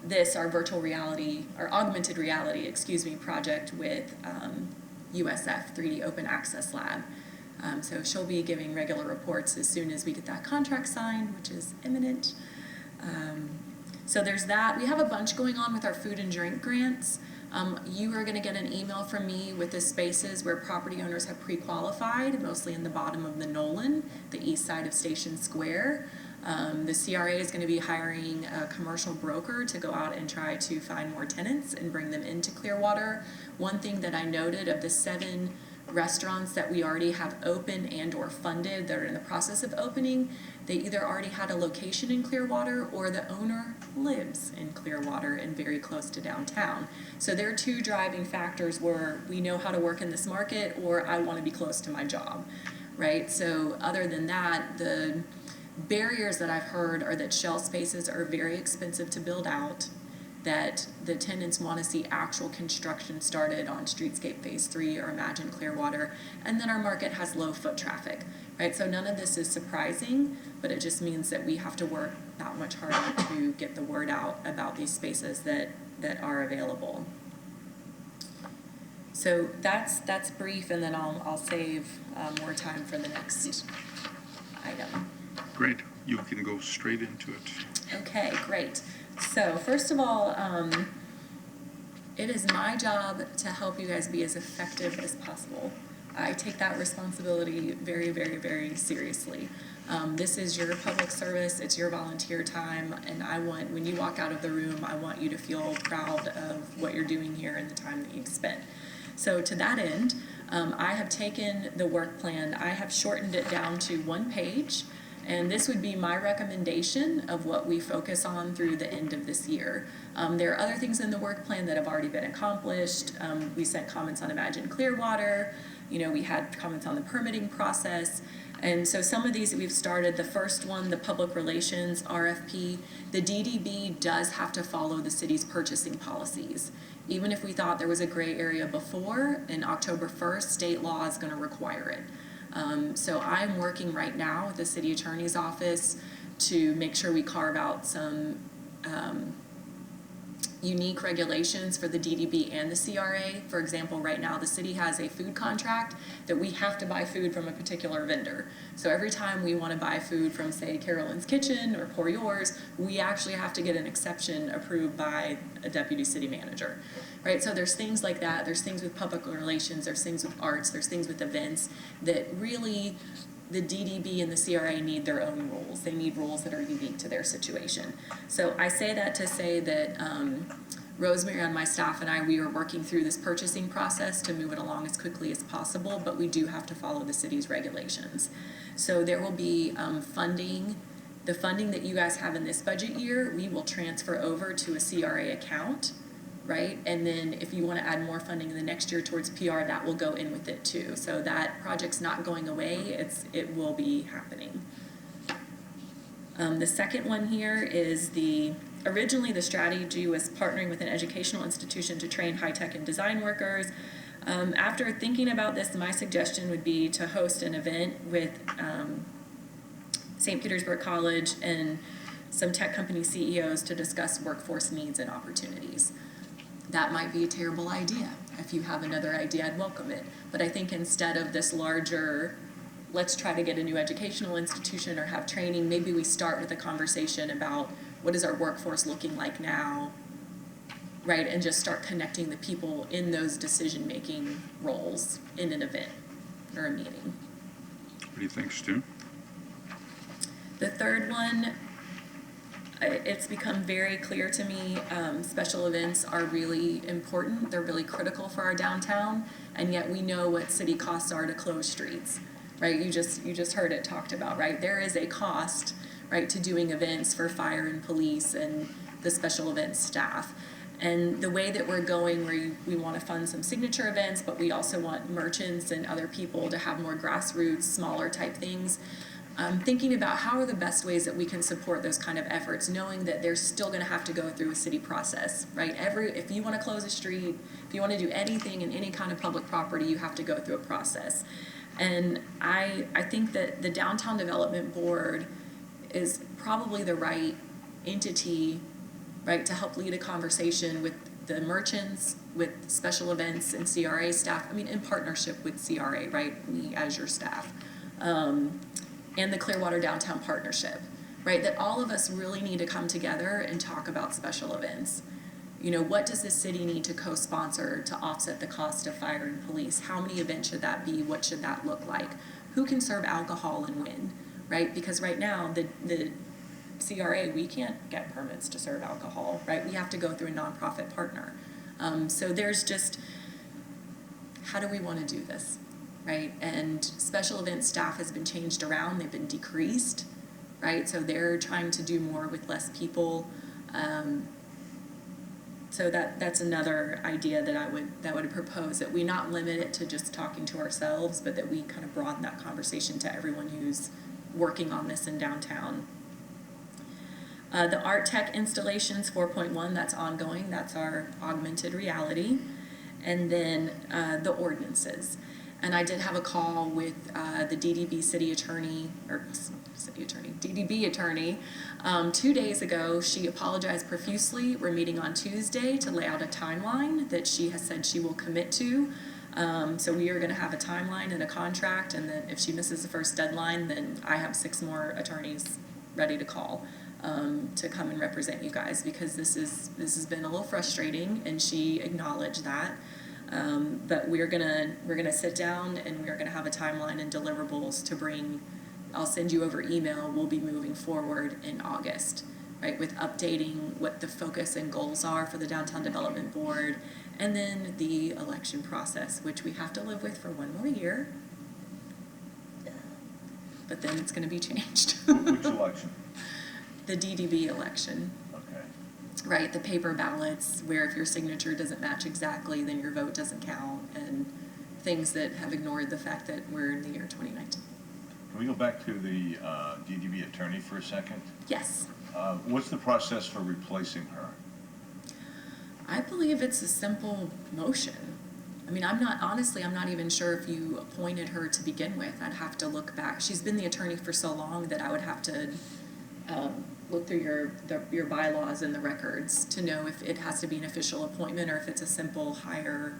this, our virtual reality, our augmented reality, project with USF, 3D Open Access Lab. So she'll be giving regular reports as soon as we get that contract signed, which is imminent. So there's that. We have a bunch going on with our food and drink grants. You are going to get an email from me with the spaces where property owners have pre-qualified, mostly in the bottom of the Nolan, the east side of Station Square. The CRA is going to be hiring a commercial broker to go out and try to find more tenants and bring them into Clearwater. One thing that I noted of the 7 restaurants that we already have open and or funded that are in the process of opening, they either already had a location in Clearwater or the owner lives in Clearwater and very close to downtown. So there are 2 driving factors where we know how to work in this market or I want to be close to my job, right? So other than that, the barriers that I've heard are that shell spaces are very expensive to build out, that the tenants want to see actual construction started on Streetscape Phase 3 or Imagine Clearwater, and then our market has low foot traffic, right? So none of this is surprising, but it just means that we have to work that much harder to get the word out about these spaces that are available. So that's brief, and then I'll save more time for the next item. Great. You can go straight into it. Okay, great. So first of all, it is my job to help you guys be as effective as possible. I take that responsibility very, very, very seriously. This is your public service, it's your volunteer time, and when you walk out of the room, I want you to feel proud of what you're doing here and the time that you've spent. So to that end, I have taken the work plan, I have shortened it down to 1 page, and this would be my recommendation of what we focus on through the end of this year. There are other things in the work plan that have already been accomplished. We sent comments on Imagine Clearwater. We had comments on the permitting process. And so some of these that we've started, the first one, the public relations RFP, the DDB does have to follow the city's purchasing policies. Even if we thought there was a gray area before, in October 1st, state law is going to require it. So I'm working right now with the city attorney's office to make sure we carve out some unique regulations for the DDB and the CRA. For example, right now the city has a food contract that we have to buy food from a particular vendor. So every time we want to buy food from, say, Carolyn's Kitchen or Pour Yours, we actually have to get an exception approved by a deputy city manager. Right, so there's things like that, there's things with public relations, there's things with arts, there's things with events that really the DDB and the CRA need their own rules. They need rules that are unique to their situation. So I say that to say that Rosemary on my staff and I, we are working through this purchasing process to move it along as quickly as possible, but we do have to follow the city's regulations. So there will be funding. The funding that you guys have in this budget year, we will transfer over to a CRA account, right? And then if you want to add more funding in the next year towards PR, that will go in with it too. So that project's not going away, it will be happening. The second one here is originally the strategy was partnering with an educational institution to train high-tech and design workers. After thinking about this, my suggestion would be to host an event with St. Petersburg College and some tech company CEOs to discuss workforce needs and opportunities. That might be a terrible idea. If you have another idea, I'd welcome it. But I think instead of this larger, let's try to get a new educational institution or have training, maybe we start with a conversation about what is our workforce looking like now, right? And just start connecting the people in those decision-making roles in an event or a meeting. What do you think, Stu? The third one, it's become very clear to me, special events are really important. They're really critical for our downtown, and yet we know what city costs are to close streets, right? You just heard it talked about, right? There is a cost, right, to doing events for fire and police and the special events staff. And the way that we're going, where we want to fund some signature events, but we also want merchants and other people to have more grassroots, smaller type things. Thinking about how are the best ways that we can support those kind of efforts, knowing that they're still going to have to go through a city process, right? If you want to close a street, if you want to do anything in any kind of public property, you have to go through a process. And I think that the Downtown Development Board is probably the right entity right, to help lead a conversation with the merchants, with special events and CRA staff, I mean, in partnership with CRA, right, me as your staff, and the Clearwater Downtown Partnership, right, that all of us really need to come together and talk about special events. You know, what does the city need to co-sponsor to offset the cost of fire and police? How many events should that be? What should that look like? Who can serve alcohol and when, right? Because right now, the CRA, we can't get permits to serve alcohol, right? We have to go through a nonprofit partner. So there's just, how do we want to do this, right? And special event staff has been changed around, they've been decreased, right? So they're trying to do more with less people. So that's another idea that I would propose, that we not limit it to just talking to ourselves, but that we kind of broaden that conversation to everyone who's working on this in downtown. The Art Tech Installations 4.1, that's ongoing, that's our augmented reality. And then the ordinances. And I did have a call with the DDB attorney 2 days ago. She apologized profusely. We're meeting on Tuesday to lay out a timeline that she has said she will commit to. So we are going to have a timeline and a contract, and then if she misses the first deadline, then I have 6 more attorneys ready to call to come and represent you guys, because this has been a little frustrating, and she acknowledged that. But we're gonna sit down and we're gonna have a timeline and deliverables to bring. I'll send you over email. We'll be moving forward in August, right, with updating what the focus and goals are for the Downtown Development Board, and then the election process, which we have to live with for 1 more year. But then it's gonna be changed. Which election? The DDB election. Okay. Right, the paper ballots, where if your signature doesn't match exactly, then your vote doesn't count, and things that have ignored the fact that we're in the year 2019. Can we go back to the DDB attorney for a second? Yes. What's the process for replacing her? I believe it's a simple motion. I mean, I'm not even sure if you appointed her to begin with. I'd have to look back. She's been the attorney for so long that I would have to look through your bylaws and the records to know if it has to be an official appointment or if it's a simple hiring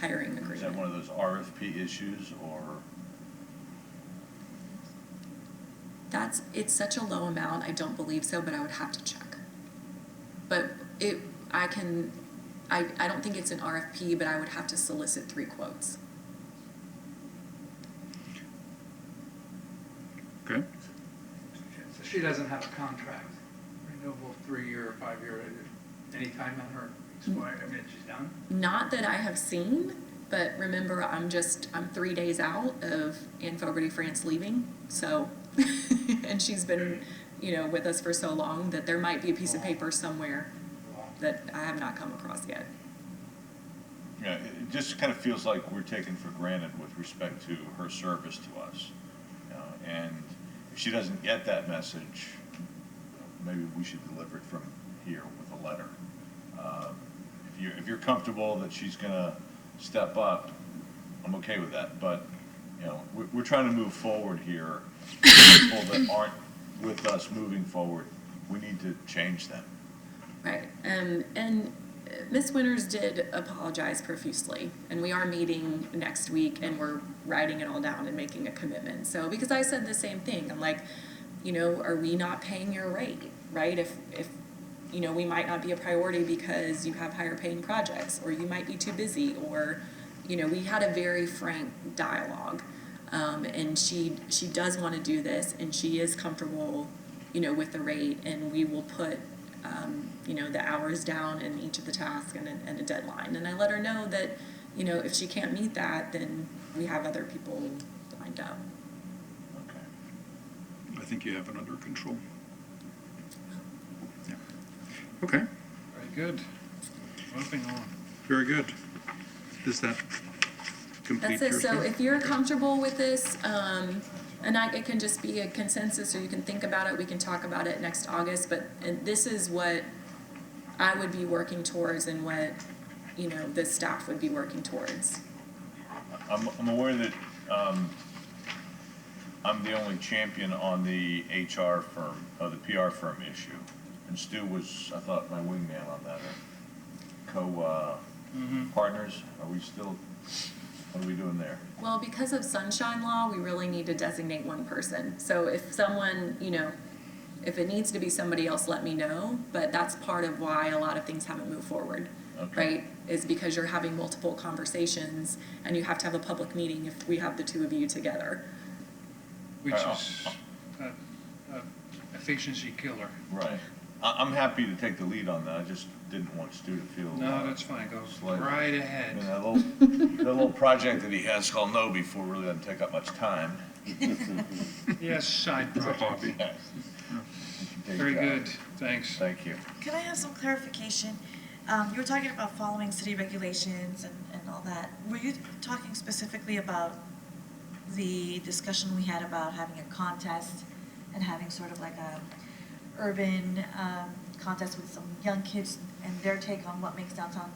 agreement. Is that one of those RFP issues, or? It's such a low amount, I don't believe so, but I would have to check. But I don't think it's an RFP, but I would have to solicit 3 quotes. Okay. So she doesn't have a contract, renewable 3-year or 5-year, any time on her expire, I mean, she's done? Not that I have seen, but remember, I'm 3 days out of Anne Fogarty France leaving, so, and she's been, with us for so long that there might be a piece of paper somewhere that I have not come across yet. Yeah, it just kind of feels like we're taken for granted with respect to her service to us. And if she doesn't get that message, maybe we should deliver it from here with a letter. If you're comfortable that she's going to step up, I'm okay with that. But we're trying to move forward here. People that aren't with us moving forward, we need to change them. Right, and Ms. Winters did apologize profusely, and we are meeting next week, and we're writing it all down and making a commitment. So, because I said the same thing, I'm like, are we not paying your rate, right? If we might not be a priority because you have higher paying projects, or you might be too busy, or, we had a very frank dialogue, and she does want to do this, and she is comfortable, with the rate, and we will put the hours down in each of the tasks and a deadline. And I let her know that, if she can't meet that, then we have other people lined up. Okay. I think you have it under control. Yeah. Okay. Very good. Moving on. Very good. Does that complete That's your it. So thing? if you're comfortable with this, and it can just be a consensus, or you can think about it, we can talk about it next August, and this is what I would be working towards and what, the staff would be working towards. I'm aware that I'm the only champion on the HR firm, the PR firm issue. And Stu was, I thought, my wingman on that, or co-partners. Are we still, what are we doing there? Well, because of sunshine law, we really need to designate one person. So if someone, if it needs to be somebody else, let me know. But that's part of why a lot of things haven't moved forward, right? Is because you're having multiple conversations and you have to have a public meeting if we have the two of you together. Which is a efficiency killer. Right. I'm happy to take the lead on that. I just didn't want Stu to feel. No, that's fine, go like, right ahead. That little project that he has called No Before really doesn't take up much time. Yes, side It's a project. hobby. Very good, thanks. Thank you. Can I have some clarification? You were talking about following city regulations and all that. Were you talking specifically about the discussion we had about having a contest and having sort of like a urban contest with some young kids and their take on what makes downtown?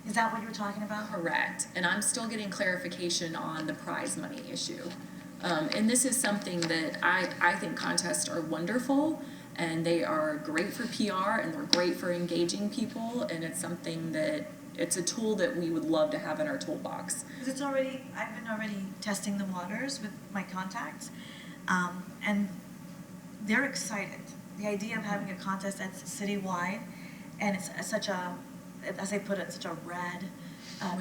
Is that what you were talking about? Correct. And I'm still getting clarification on the prize money issue. And this is something that I think contests are wonderful, and they are great for PR, and they're great for engaging people, and it's something that, it's a tool that we would love to have in our toolbox. Because it's already, I've been already testing the waters with my contacts, and they're excited. The idea of having a contest that's citywide, and it's such a, as I put it, such a rad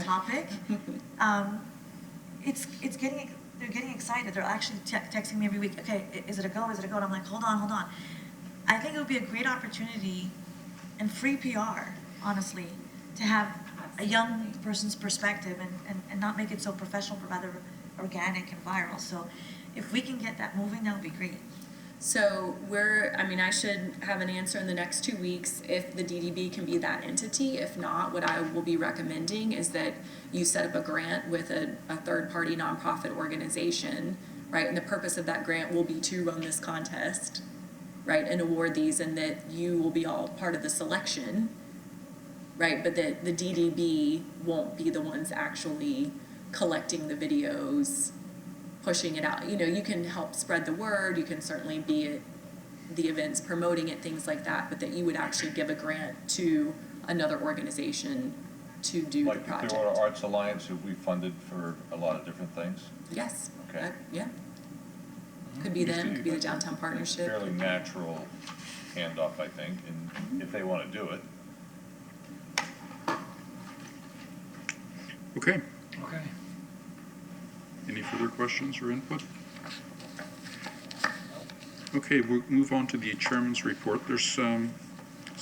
topic. It's getting, they're getting excited. They're actually texting me every week. Okay, is it a go? Is it a go? And I'm like, hold on. I think it would be a great opportunity and free PR, honestly, to have a young person's perspective and not make it so professional, but rather organic and viral. So if we can get that moving, that would be great. So I should have an answer in the next 2 weeks if the DDB can be that entity. If not, what I will be recommending is that you set up a grant with a third-party nonprofit organization, right? And the purpose of that grant will be to run this contest, right? And award these, and that you will be all part of the selection, right? But that the DDB won't be the ones actually collecting the videos, pushing it out. You can help spread the word, you can certainly be at the events promoting it, things like that, but that you would actually give a grant to another organization to do the project. Like the Clearwater Arts Alliance, who we funded for a lot of different things? Yes. Okay. Yeah. Could be them, could be the downtown partnership. Fairly natural handoff, I think, and if they want to do it. Okay. Okay. Any further questions or input? Okay, we'll move on to the chairman's report. There's some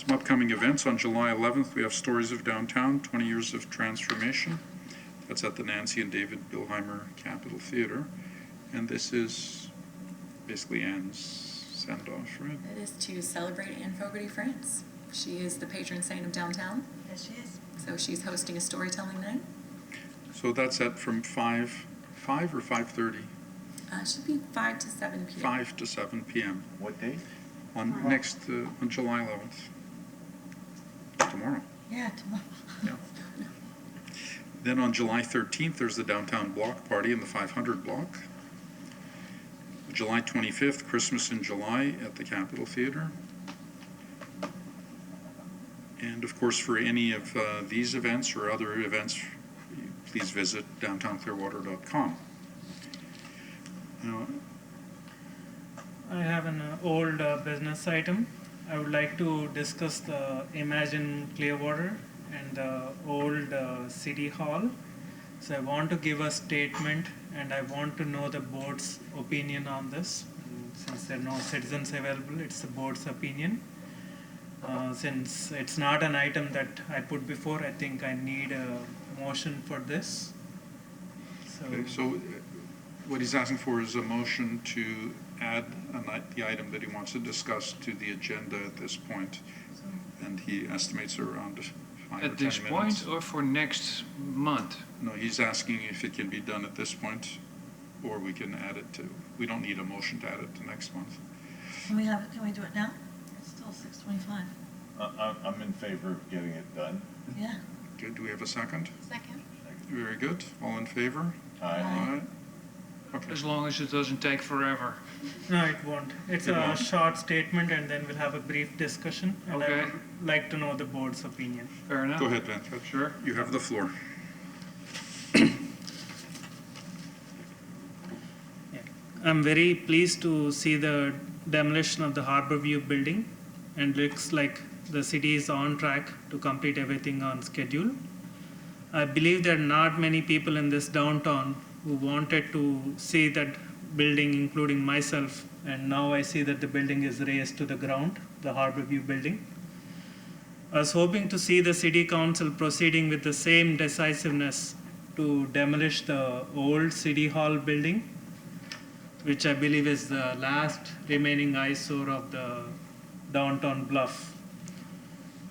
upcoming events. On July 11th, we have Stories of Downtown, 20 Years of Transformation. That's at the Nancy and David Bilheimer Capitol Theater. And this is basically Anne's send-off, right? It is to celebrate Anne Fogarty France. She is the patron saint of downtown. Yes, she is. So she's hosting a storytelling night. So that's at from 5 or 5:30? It should be 5 to 7 p.m. 5 to 7 p.m. What date? on July 11th. Tomorrow. Yeah, tomorrow. Yeah. Then on July 13th, there's the downtown block party in the 500 block. July 25th, Christmas in July at the Capitol Theater. And of course, for any of these events or other events, please visit downtownclearwater.com. Now, I have an old business item. I would like to discuss the Imagine Clearwater and the old City Hall. So I want to give a statement and I want to know the board's opinion on this. And since there are no citizens available, it's the board's opinion. Since it's not an item that I put before, I think I need a motion for this. so what he's asking for is a motion to add the item that he wants to discuss to the agenda at this point. And he estimates around 5 or 10 minutes. At this point or for next month? No, he's asking if it can be done at this point, or we can add it to, we don't need a motion to add it to next month. Can we do it now? It's still 6:25. I'm in favor of getting it done. Yeah. Good, do we have a second? Second. Very good, all in favor? Aye. Okay. as long as it doesn't take forever. No, it won't. It's It a won't. short statement and then we'll have a brief discussion. And I Okay. would like to know the board's opinion. Fair enough? Go ahead, Venkat. Sure. You have the floor. I'm very pleased to see the demolition of the Harbor View building, and looks like the city is on track to complete everything on schedule. I believe there are not many people in this downtown who wanted to see that building, including myself, and now I see that the building is razed to the ground, the Harbor View building. I was hoping to see the city council proceeding with the same decisiveness to demolish the old city hall building, which I believe is the last remaining eyesore of the downtown bluff.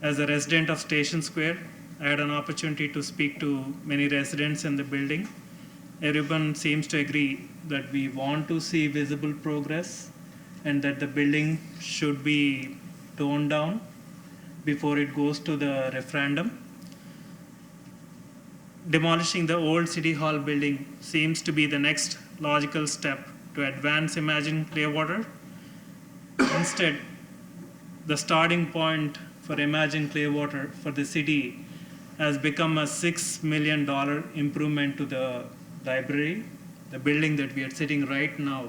As a resident of Station Square, I had an opportunity to speak to many residents in the building. Everyone seems to agree that we want to see visible progress and that the building should be torn down before it goes to the referendum. Demolishing the old City Hall building seems to be the next logical step to advance Imagine Clearwater. Instead, the starting point for Imagine Clearwater for the city has become a $6 million improvement to the library, the building that we are sitting right now.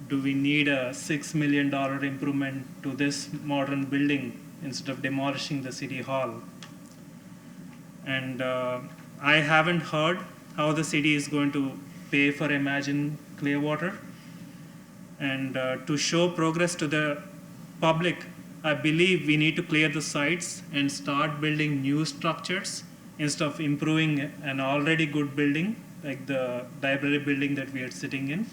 Do we need a $6 million improvement to this modern building instead of demolishing the city hall? And I haven't heard how the city is going to pay for Imagine Clearwater. And to show progress to the public, I believe we need to clear the sites and start building new structures instead of improving an already good building like the library building that we are sitting in.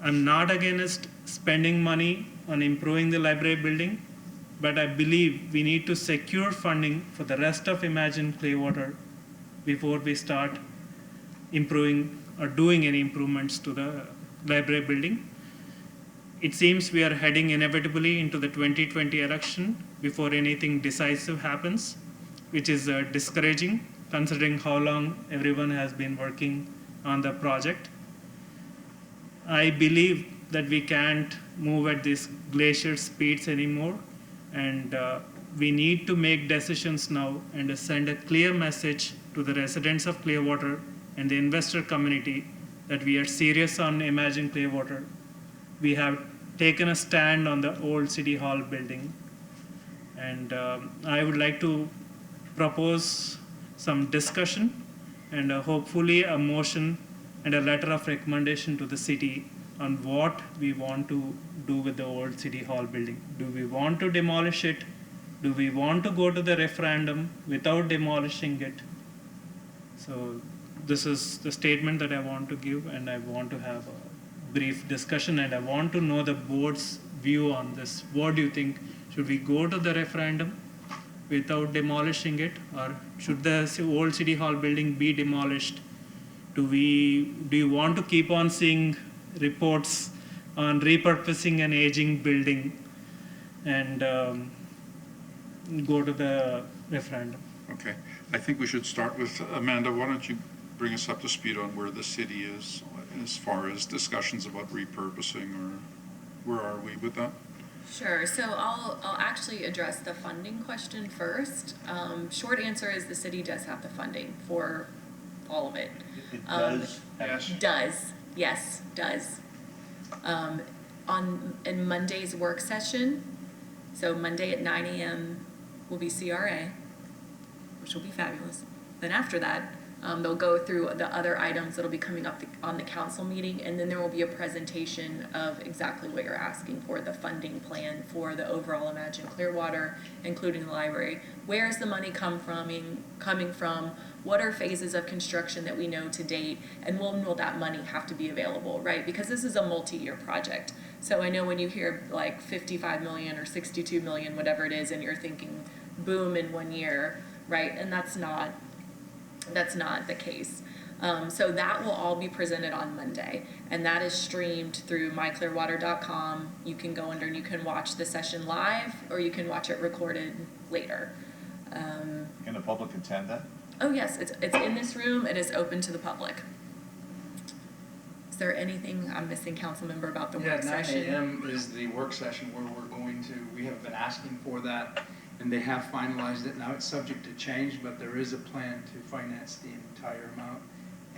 I'm not against spending money on improving the library building, but I believe we need to secure funding for the rest of Imagine Clearwater before we start improving or doing any improvements to the library building. It seems we are heading inevitably into the 2020 election before anything decisive happens, which is discouraging considering how long everyone has been working on the project. I believe that we can't move at these glacier speeds anymore, and we need to make decisions now and send a clear message to the residents of Clearwater and the investor community that we are serious on Imagine Clearwater. We have taken a stand on the old City Hall building, and I would like to propose some discussion and hopefully a motion and a letter of recommendation to the city on what we want to do with the old City Hall building. Do we want to demolish it? Do we want to go to the referendum without demolishing it? So this is the statement that I want to give, and I want to have a brief discussion, and I want to know the board's view on this. What do you think? Should we go to the referendum without demolishing it, or should the old City Hall building be demolished? Do you want to keep on seeing reports on repurposing an aging building and go to the referendum? Okay. I think we should start with Amanda. Why don't you bring us up to speed on where the city is as far as discussions about repurposing, or where are we with that? Sure. So I'll actually address the funding question first. Short answer is the city does have the funding for all of it. It does? Yes. Does. Yes, does. In Monday's work session, so Monday at 9 a.m. will be CRA, which will be fabulous. Then after that, they'll go through the other items that'll be coming up on the council meeting, and then there will be a presentation of exactly what you're asking for, the funding plan for the overall Imagine Clearwater, including the library. Where is the money coming from? What are phases of construction that we know to date? And when will that money have to be available, right? Because this is a multi-year project. So I know when you hear like 55 million or 62 million, whatever it is, and you're thinking boom in 1 year, right? And that's not the case. So that will all be presented on Monday, and that is streamed through myclearwater.com. You can go under and you can watch the session live, or you can watch it recorded later. Can the public attend that? Oh, yes, it's in this room. It is open to the public. Is there anything I'm missing, council member, about the work session? 9 a.m. is the work session where we have been asking for that, and they have finalized it. Now it's subject to change, but there is a plan to finance the entire amount.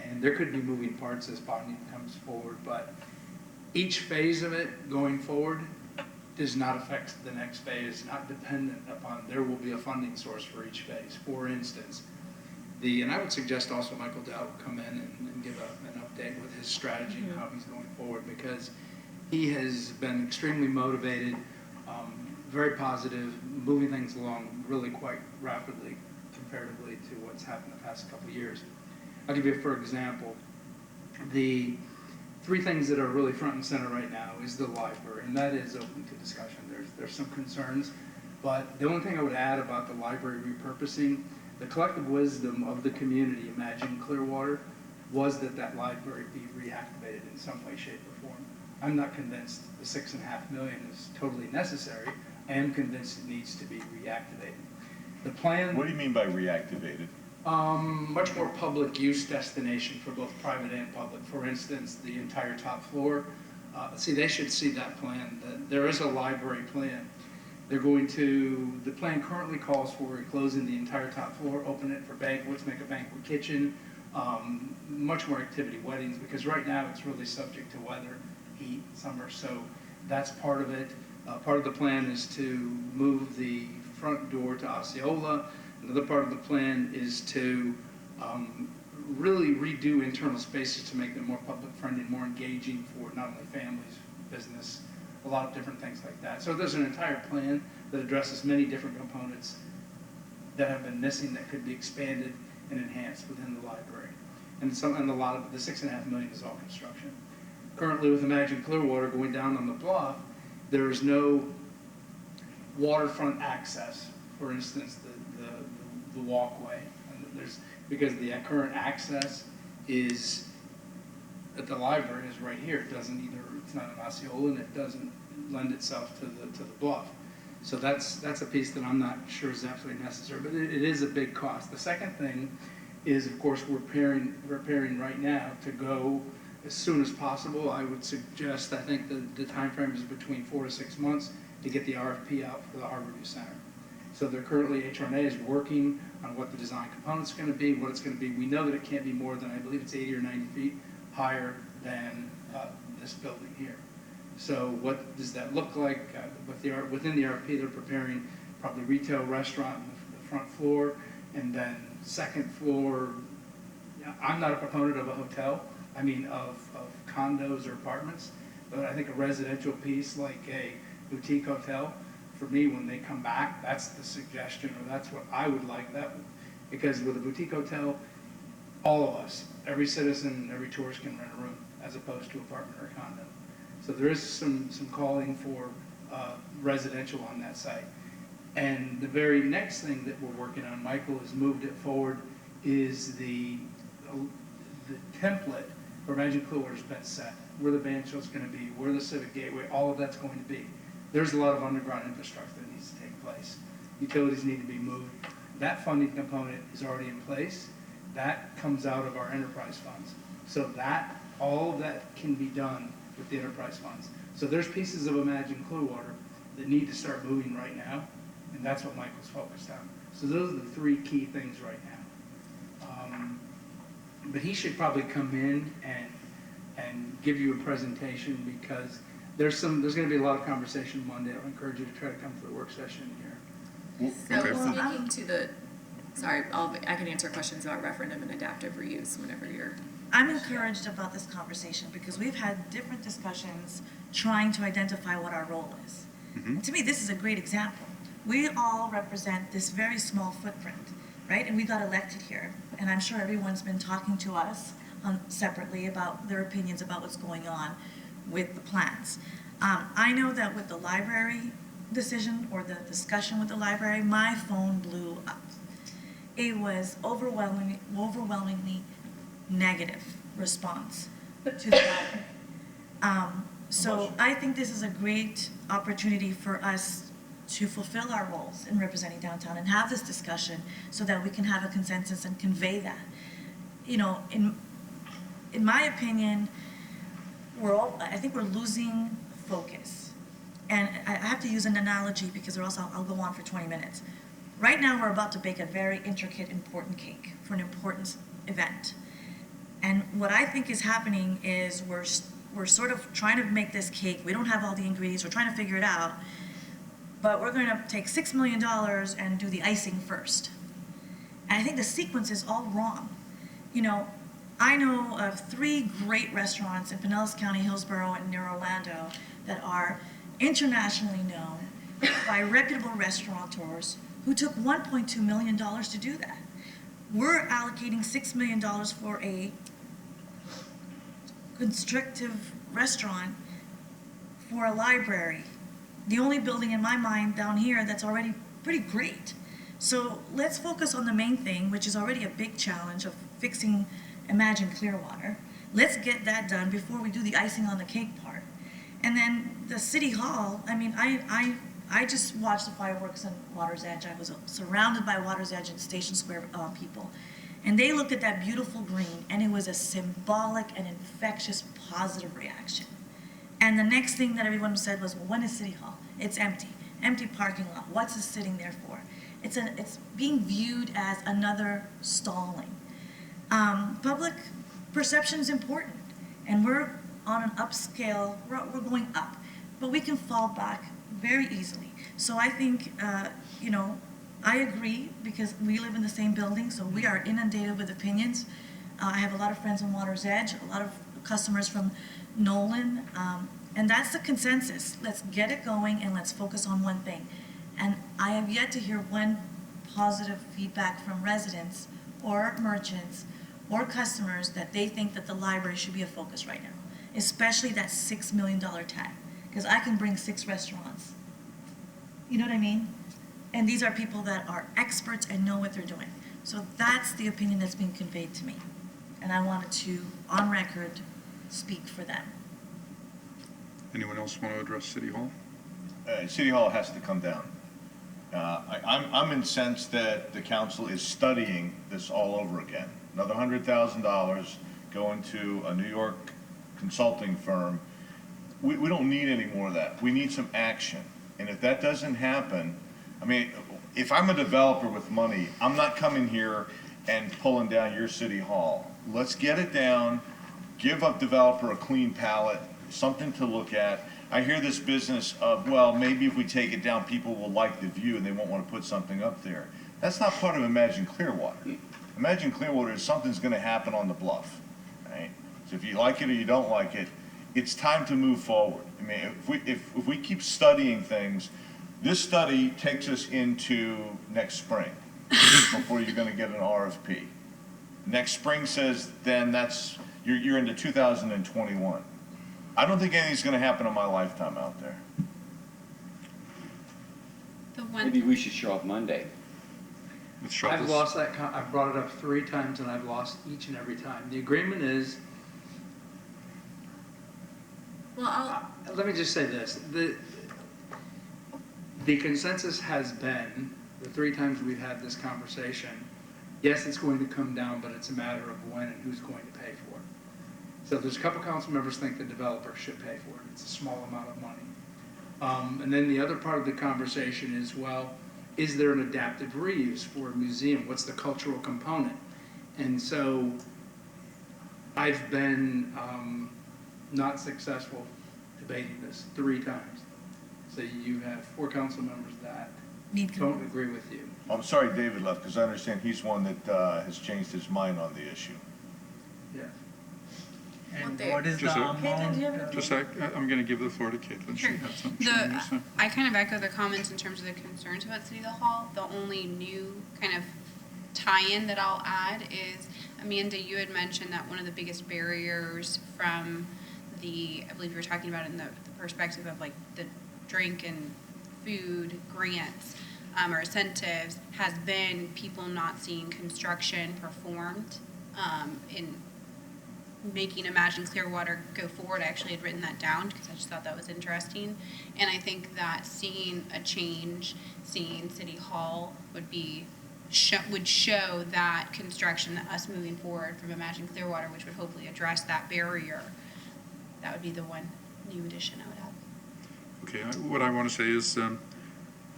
And there could be moving parts as bonding comes forward, but each phase of it going forward does not affect the next phase, not dependent upon, there will be a funding source for each phase. For instance, and I would suggest also Michael Dow will come in and give an update with his strategy and how he's going forward, because he has been extremely motivated, very positive, moving things along really quite rapidly comparatively to what's happened the past couple of years. I'll give you, for example, the 3 things that are really front and center right now is the library, and that is open to discussion. There's some concerns, but the only thing I would add about the library repurposing, the collective wisdom of the community, imagine Clearwater, was that library be reactivated in some way, shape, or form. I'm not convinced the $6.5 million is totally necessary. I am convinced it needs to be reactivated. The plan. What do you mean by reactivated? Much more public use destination for both private and public. For instance, the entire top floor. They should see that plan. There is a library plan. The plan currently calls for closing the entire top floor, open it for banquets, make a banquet kitchen, much more activity, weddings, because right now it's really subject to weather, heat, summer, so that's part of it. Part of the plan is to move the front door to Osceola. Another part of the plan is to really redo internal spaces to make them more public friendly, more engaging for not only families, business, a lot of different things like that. So there's an entire plan that addresses many different components that have been missing that could be expanded and enhanced within the library. And a lot of the $6.5 million is all construction. Currently with Imagine Clearwater going down on the bluff, there is no waterfront access. For instance, the walkway. Because the current access is at the library is right here. It's not an Osceola, and it doesn't lend itself to the bluff. So that's a piece that I'm not sure is absolutely necessary, but it is a big cost. The second thing is, of course, we're preparing right now to go as soon as possible. I would suggest, I think the time frame is between 4 to 6 months to get the RFP out for the Harborview Center. So they're currently, HRNA is working on what the design component's going to be, what it's going to be. We know that it can't be more than, I believe it's 80 or 90 feet higher than this building here. So what does that look like? Within the RFP, they're preparing probably retail, restaurant on the front floor, and then second floor. I'm not a proponent of a hotel. I mean of condos or apartments, but I think a residential piece like a boutique hotel, for me, when they come back, that's the suggestion, or that's what I would like. Because with a boutique hotel, all of us, every citizen, every tourist can rent a room, as opposed to apartment or condo. So there is some calling for residential on that site. And the very next thing that we're working on, Michael has moved it forward, is the template for Imagine Clearwater's been set. Where the band show's going to be, where the Civic Gateway, all of that's going to be. There's a lot of underground infrastructure that needs to take place. Utilities need to be moved. That funding component is already in place. That comes out of our enterprise funds. So all of that can be done with the enterprise funds. So there's pieces of Imagine Clearwater that need to start moving right now, and that's what Michael's focused on. So those are the 3 key things right now. But he should probably come in and give you a presentation, because there's going to be a lot of conversation Monday. I encourage you to try to come to the work session here. So speaking to I can answer questions about referendum and adaptive reuse whenever you're. I'm encouraged about this conversation because we've had different discussions trying to identify what our role is. And to me, this is a great example. We all represent this very small footprint, right? And we got elected here. And I'm sure everyone's been talking to us separately about their opinions about what's going on with the plans. I know that with the library decision or the discussion with the library, my phone blew up. It was overwhelmingly negative response to the library. So I think this is a great opportunity for us to fulfill our roles in representing downtown and have this discussion so that we can have a consensus and convey that. You know, in my opinion, I think we're losing focus. And I have to use an analogy because or else I'll go on for 20 minutes. Right now, we're about to bake a very intricate, important cake for an important event. And what I think is happening is we're sort of trying to make this cake. We don't have all the ingredients. We're trying to figure it out. But we're going to take $6 million and do the icing first. And I think the sequence is all wrong. You know, I know of 3 great restaurants in Pinellas County, Hillsborough, and near Orlando that are internationally known by reputable restaurateurs who took $1.2 million to do that. We're allocating $6 million for a constructive restaurant for a library, the only building in my mind down here that's already pretty great. So let's focus on the main thing, which is already a big challenge of fixing Imagine Clearwater. Let's get that done before we do the icing on the cake part. And then the city hall, I mean, I just watched the fireworks in Water's Edge. I was surrounded by Water's Edge and Station Square people. And they looked at that beautiful green, and it was a symbolic and infectious positive reaction. And the next thing that everyone said was, well, when is City Hall? It's empty. Empty parking lot. What's it sitting there for? It's being viewed as another stalling. Public perception is important, and we're on an upscale, we're going up, but we can fall back very easily. So I think, you know, I agree because we live in the same building, so we are inundated with opinions. I have a lot of friends on Water's Edge, a lot of customers from Nolan, and that's the consensus. Let's get it going and let's focus on one thing. And I have yet to hear one positive feedback from residents or merchants or customers that they think that the library should be a focus right now, especially that $6 million tag, because I can bring 6 restaurants. You know what I mean? And these are people that are experts and know what they're doing. So that's the opinion that's being conveyed to me. And I wanted to, on record, speak for them. Anyone else want to address City Hall? City Hall has to come down. I'm incensed that the council is studying this all over again. Another $100,000 going to a New York consulting firm. We don't need any more of that. We need some action. And if that doesn't happen, I mean, if I'm a developer with money, I'm not coming here and pulling down your city hall. Let's get it down, give a developer a clean palette, something to look at. I hear this business of, well, maybe if we take it down, people will like the view and they won't want to put something up there. That's not part of Imagine Clearwater. Imagine Clearwater is something's going to happen on the bluff, right? So if you like it or you don't like it, it's time to move forward. I mean, if we keep studying things, this study takes us into next spring before you're going to get an RFP. Next spring says then you're into 2021. I don't think anything's going to happen in my lifetime out there. Maybe we should show up Monday. I've lost that, I've brought it up 3 times and I've lost each and every time. The agreement is, Well, let me just say this, the consensus has been, the 3 times we've had this conversation, yes, it's going to come down, but it's a matter of when and who's going to pay for it. So there's a couple council members think the developer should pay for it. It's a small amount of money. And then the other part of the conversation is, well, is there an adaptive reuse for a museum? What's the cultural component? And so I've been not successful debating this 3 times. So you have 4 council members that don't agree with you. I'm sorry David left because I understand he's one that has changed his mind on the issue. Yeah. And what is the amount? Just a sec, I'm going to give the floor to Caitlin. She had something she wanted to say. I kind of echo the comments in terms of the concerns about City Hall. The only new kind of tie-in that I'll add is, Amanda, you had mentioned that one of the biggest barriers from I believe you were talking about in the perspective of like the drink and food grants or incentives has been people not seeing construction performed in making Imagine Clearwater go forward. I actually had written that down because I just thought that was interesting. And I think that seeing a change, seeing City Hall would show that construction, that us moving forward from Imagine Clearwater, which would hopefully address that barrier. That would be the one new addition I would have. Okay, what I want to say is,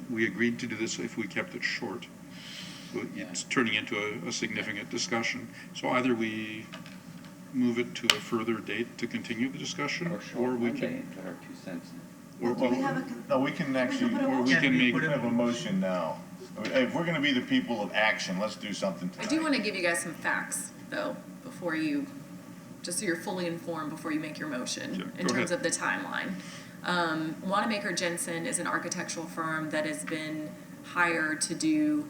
we agreed to do this if we kept it short. Well, it's turning into a significant discussion. So either we move it to a further date to continue the discussion, Or or we Monday can, and put our 2 cents in. or Do we have a con- No, we can actually, put a or we Can can we make, we put can have a motion now. If we're gonna be the people of action, let's do something I tonight. do want to give you guys some facts, though, before you, just so you're fully informed before you make your motion, Sure, in go terms ahead. of the timeline. Wanamaker Jensen is an architectural firm that has been hired to do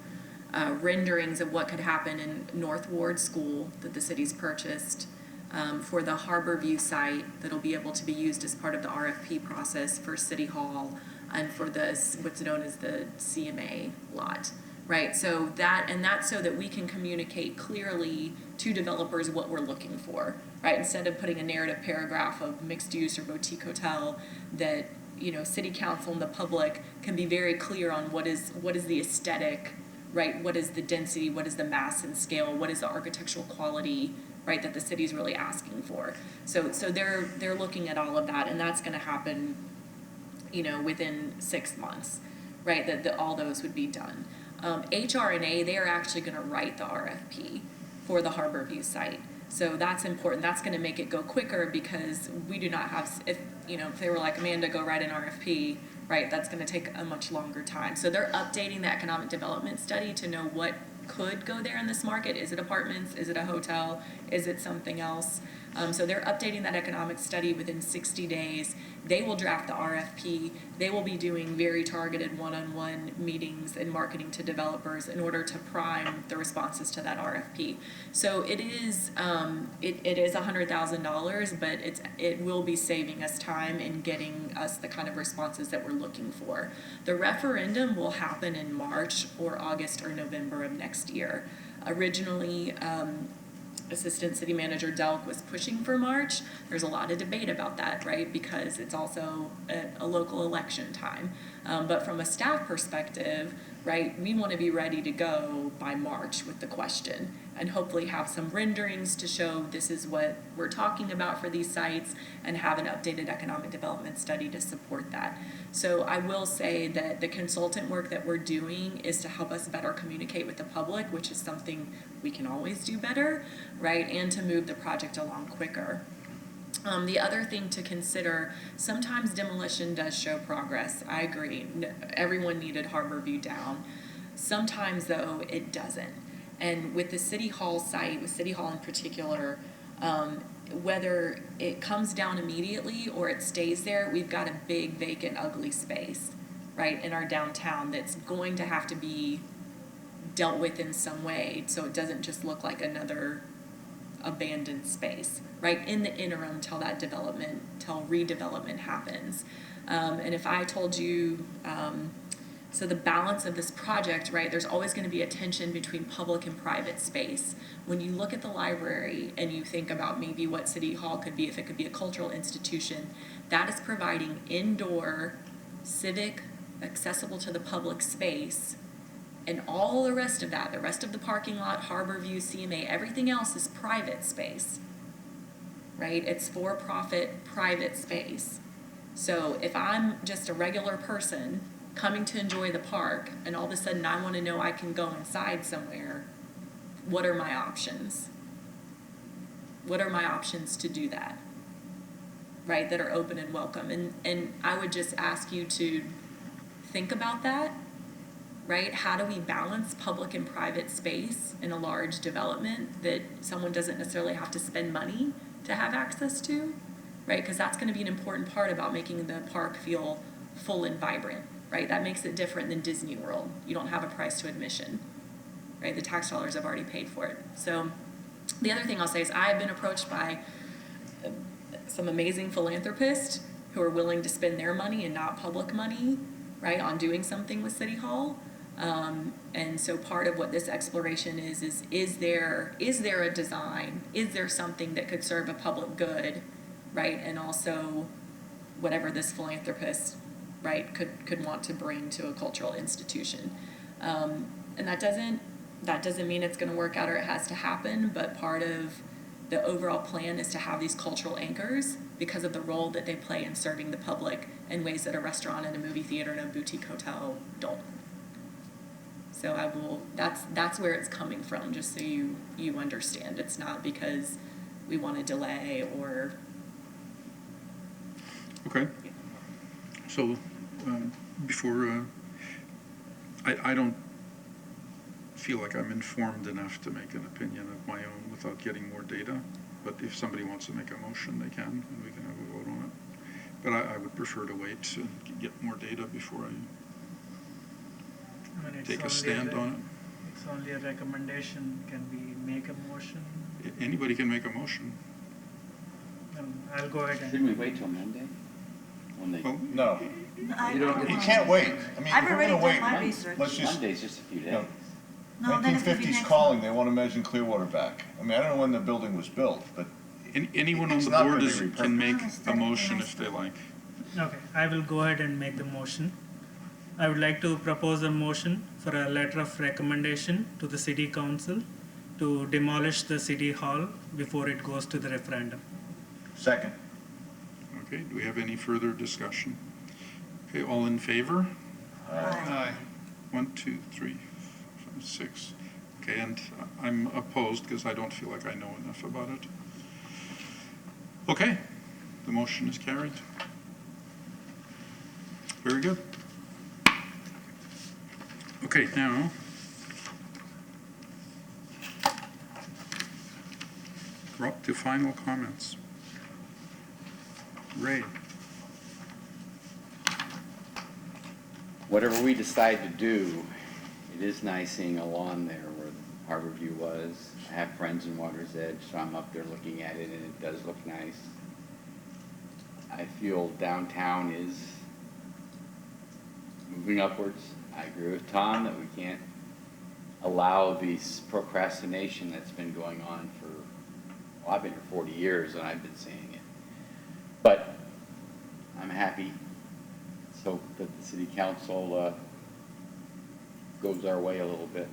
renderings of what could happen in North Ward School that the city's purchased, for the Harbor View site that'll be able to be used as part of the RFP process for City Hall, and for what's known as the CMA lot, right? So that's so that we can communicate clearly to developers what we're looking for, right? Instead of putting a narrative paragraph of mixed use or boutique hotel, that, city council and the public can be very clear on what is the aesthetic, right? What is the density, what is the mass and scale, what is the architectural quality, right, that the city's really asking for. So they're looking at all of that, and that's gonna happen, within 6 months, right, that all those would be done. HRNA, they are actually gonna write the RFP for the Harbor View site. So that's important. That's gonna make it go quicker, because we do not have, if they were like, Amanda, go write an RFP, right, that's gonna take a much longer time. So they're updating the economic development study to know what could go there in this market. Is it apartments? Is it a hotel? Is it something else? So they're updating that economic study within 60 days. They will draft the RFP. They will be doing very targeted one-on-one meetings and marketing to developers in order to prime the responses to that RFP. So it is $100,000, but it will be saving us time in getting us the kind of responses that we're looking for. The referendum will happen in March or August or November of next year. Originally, Assistant City Manager Delk was pushing for March. There's a lot of debate about that, right? Because it's also a local election time. But from a staff perspective, right, we want to be ready to go by March with the question, and hopefully have some renderings to show this is what we're talking about for these sites, and have an updated economic development study to support that. So I will say that the consultant work that we're doing is to help us better communicate with the public, which is something we can always do better, right? And to move the project along quicker. The other thing to consider, sometimes demolition does show progress. I agree. Everyone needed Harbor View down. Sometimes, though, it doesn't. And with the City Hall site, with City Hall in particular, whether it comes down immediately or it stays there, we've got a big, vacant, ugly space, right, in our downtown that's going to have to be dealt with in some way, so it doesn't just look like another abandoned space, right, in the interim till redevelopment happens. And if I told you, so the balance of this project, right, there's always going to be a tension between public and private space. When you look at the library and you think about maybe what City Hall could be, if it could be a cultural institution, that is providing indoor, civic, accessible to the public space. And all the rest of that, the rest of the parking lot, Harbor View, CMA, everything else is private space, right? It's for-profit private space. So if I'm just a regular person coming to enjoy the park, and all of a sudden I want to know I can go inside somewhere, what are my options? What are my options to do that, right, that are open and welcome? And I would just ask you to think about that, right? How do we balance public and private space in a large development that someone doesn't necessarily have to spend money to have access to, right? Because that's going to be an important part about making the park feel full and vibrant, right? That makes it different than Disney World. You don't have a price to admission, right? The tax dollars have already paid for it. So the other thing I'll say is I've been approached by some amazing philanthropists who are willing to spend their money and not public money, right, on doing something with City Hall. And so part of what this exploration is there a design? Is there something that could serve a public good, right? And also whatever this philanthropist, right, could want to bring to a cultural institution. And that doesn't mean it's going to work out or it has to happen, but part of the overall plan is to have these cultural anchors because of the role that they play in serving the public in ways that a restaurant and a movie theater and a boutique hotel don't. So that's where it's coming from, just so you understand. It's not because we want to delay or. Okay. So before, I don't feel like I'm informed enough to make an opinion of my own without getting more data. But if somebody wants to make a motion, they can, and we can have a vote on it. But I would prefer to wait and get more data before I take a stand on it. It's only a recommendation. Can we make a motion? Anybody can make a motion. I'll go ahead and. Shouldn't we wait till Monday? When they, Well, No, You don't you can't wait. I mean, I've if we're already gonna done wait, my research. let's just, Monday's just a few you know, days. No, then it's gonna be 1950s next calling, month. they want to measure Clearwater back. I mean, I don't know when the building was built, but anyone on It's the not board gonna be can make repurposed. a motion if they like. Okay, I will go ahead and make the motion. I would like to propose a motion for a letter of recommendation to the city council to demolish the city hall before it goes to the referendum. second. Okay, do we have any further discussion? Okay, all in favor? Aye. 1, 2, 3, 5, 6. Okay, and I'm opposed because I don't feel like I know enough about it. Okay, the motion is carried. Very good. Okay, now, we're up to final comments. Ray. Whatever we decide to do, it is nice seeing a lawn there where Harborview was. I have friends in Water's Edge, so I'm up there looking at it, and it does look nice. I feel downtown is moving upwards. I agree with Tom that we can't allow this procrastination that's been going on for, well, I've been here 40 years and I've been saying it. But I'm happy. Let's hope that the city council goes our way a little bit.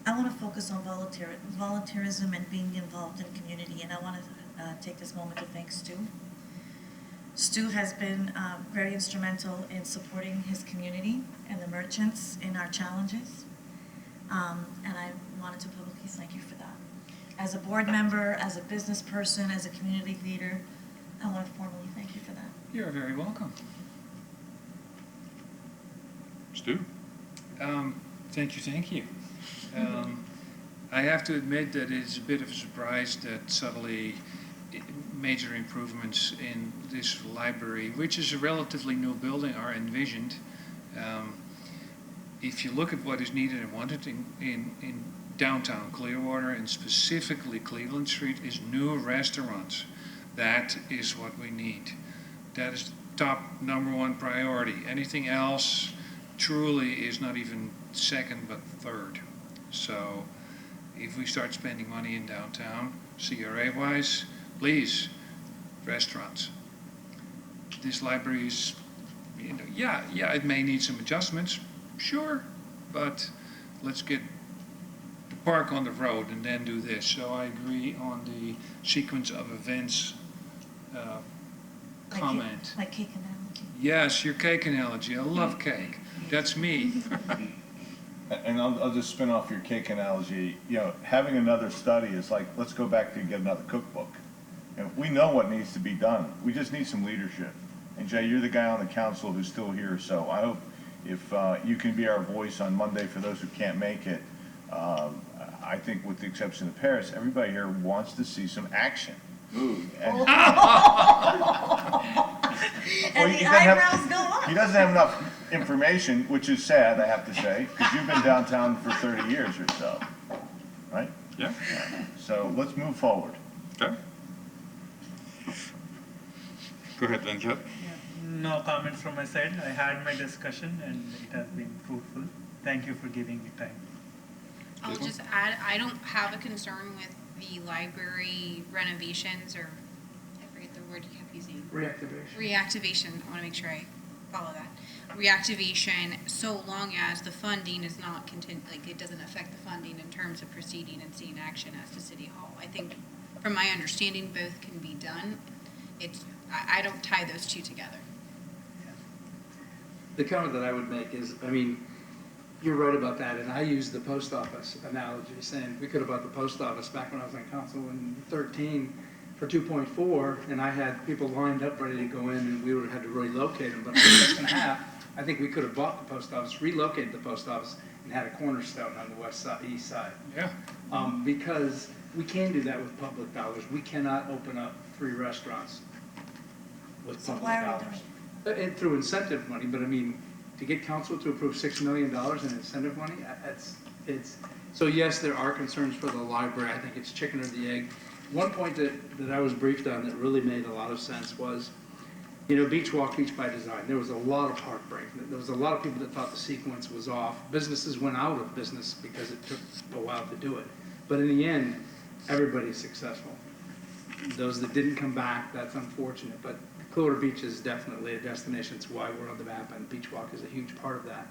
I want to focus on volunteerism and being involved in the community, and I want to take this moment to thank Stu. Stu has been very instrumental in supporting his community and the merchants in our challenges, and I wanted to publicly thank you for that. As a board member, as a business person, as a community leader, I want to formally thank you for that. You're very welcome. Stu? Thank you. I have to admit that it's a bit of a surprise that suddenly major improvements in this library, which is a relatively new building, are envisioned. If you look at what is needed and wanted in downtown Clearwater, and specifically Cleveland Street, is new restaurants. That is what we need. That is top #1 priority. Anything else truly is not even second but third. So if we start spending money in downtown, CRA-wise, please, restaurants. This library is, yeah, it may need some adjustments, sure, but let's get the park on the road and then do this. So I agree on the sequence of events comment. Like cake analogy. Yes, your cake analogy. I love cake. That's me. And I'll just spin off your cake analogy. Having another study is like, let's go back and get another cookbook. And we know what needs to be done. We just need some leadership. And Jay, you're the guy on the council who's still here, so I hope if you can be our voice on Monday for those who can't make it. I think with the exception of Paris, everybody here wants to see some action. Ooh. And the He eyebrows go up. doesn't have enough information, which is sad, I have to say, because you've been downtown for 30 years or so, right? Yeah. So let's move forward. Okay. Go ahead, Venkat. no comments from my side. I had my discussion and it has been fruitful. Thank you for giving me time. I'll just add, I don't have a concern with the library renovations, or I forget the word you kept using. Reactivation. Reactivation, I want to make sure I follow that. Reactivation, so long as the funding is not like it doesn't affect the funding in terms of proceeding and seeing action as to City Hall. I think, from my understanding, both can be done. I don't tie those two together. The comment that I would make is, I mean, you're right about that, and I use the post office analogy, saying we could have bought the post office back when I was on council in 13 for 2.4, and I had people lined up ready to go in, and we would have had to relocate them, but for 6.5, I think we could have bought the post office, relocated the post office, and had a cornerstone on the west side, east side. Yeah. Because we can do that with public dollars. We cannot open up 3 restaurants with So public why are we dollars. doing And through incentive money, but I mean, to get council to approve $6 million in incentive money, so yes, there are concerns for the library. I think it's chicken or the egg. One point that I was briefed on that really made a lot of sense was, Beach Walk, Beach by Design. There was a lot of heartbreak. There was a lot of people that thought the sequence was off. Businesses went out of business because it took a while to do it. But in the end, everybody's successful. Those that didn't come back, that's unfortunate. But Clearwater Beach is definitely a destination. It's why we're on the map, and Beach Walk is a huge part of that.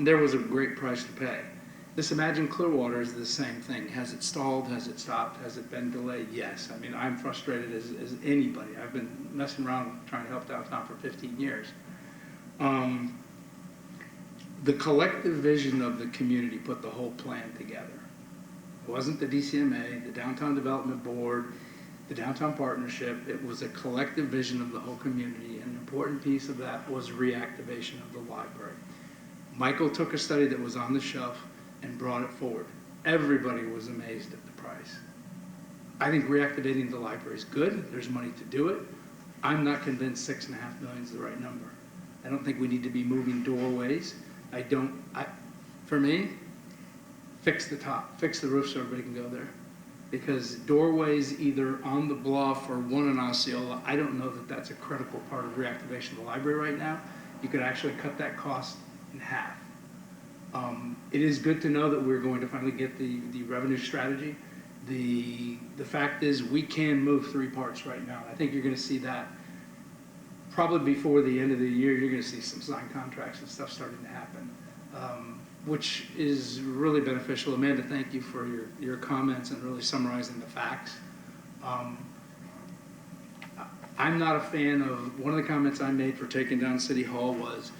There was a great price to pay. This Imagine Clearwater is the same thing. Has it stalled? Has it stopped? Has it been delayed? Yes. I mean, I'm frustrated as anybody. I've been messing around trying to help downtown for 15 years. The collective vision of the community put the whole plan together. It wasn't the DCMA, the Downtown Development Board, the Downtown Partnership. It was a collective vision of the whole community, and an important piece of that was reactivation of the library. Michael took a study that was on the shelf and brought it forward. Everybody was amazed at the price. I think reactivating the library is good. There's money to do it. I'm not convinced $6.5 million is the right number. I don't think we need to be moving doorways. For me, fix the top, fix the roof so everybody can go there. Because doorways either on the bluff or one in Osceola, I don't know that that's a critical part of reactivation of the library right now. You could actually cut that cost in half. It is good to know that we're going to finally get the revenue strategy. The fact is we can move 3 parts right now. I think you're going to see that probably before the end of the year. You're going to see some signed contracts and stuff starting to happen, which is really beneficial. Amanda, thank you for your comments and really summarizing the facts. I'm not a fan of, one of the comments I made for taking down City Hall was,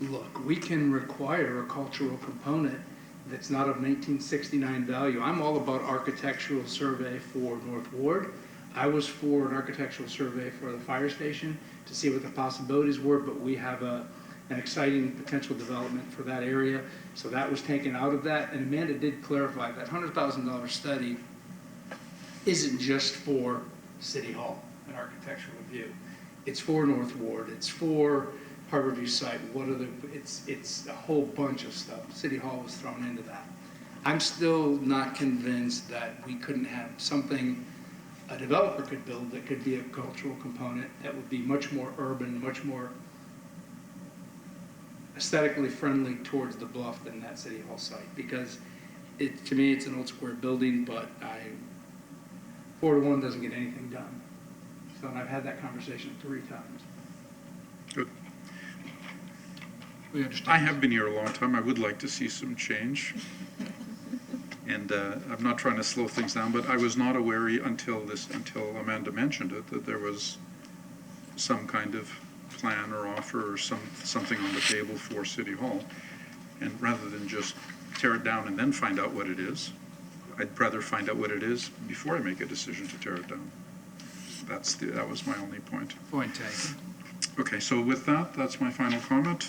look, we can require a cultural component that's not of 1969 value. I'm all about architectural survey for North Ward. I was for an architectural survey for the fire station to see what the possibilities were, but we have an exciting potential development for that area. So that was taken out of that, and Amanda did clarify that $100,000 study isn't just for City Hall, an architectural review. It's for North Ward, it's for Harborview site, it's a whole bunch of stuff. City Hall was thrown into that. I'm still not convinced that we couldn't have something a developer could build that could be a cultural component that would be much more urban, much more aesthetically friendly towards the bluff than that City Hall site. Because to me, it's an old square building, but 4-1 doesn't get anything done. So I've had that conversation 3 times. Good. We understand. I have been here a long time. I would like to see some change. And I'm not trying to slow things down, but I was not aware until Amanda mentioned it, that there was some kind of plan or offer or something on the table for City Hall. And rather than just tear it down and then find out what it is, I'd rather find out what it is before I make a decision to tear it down. That was my only point. Point taken. Okay, so with that, that's my final comment.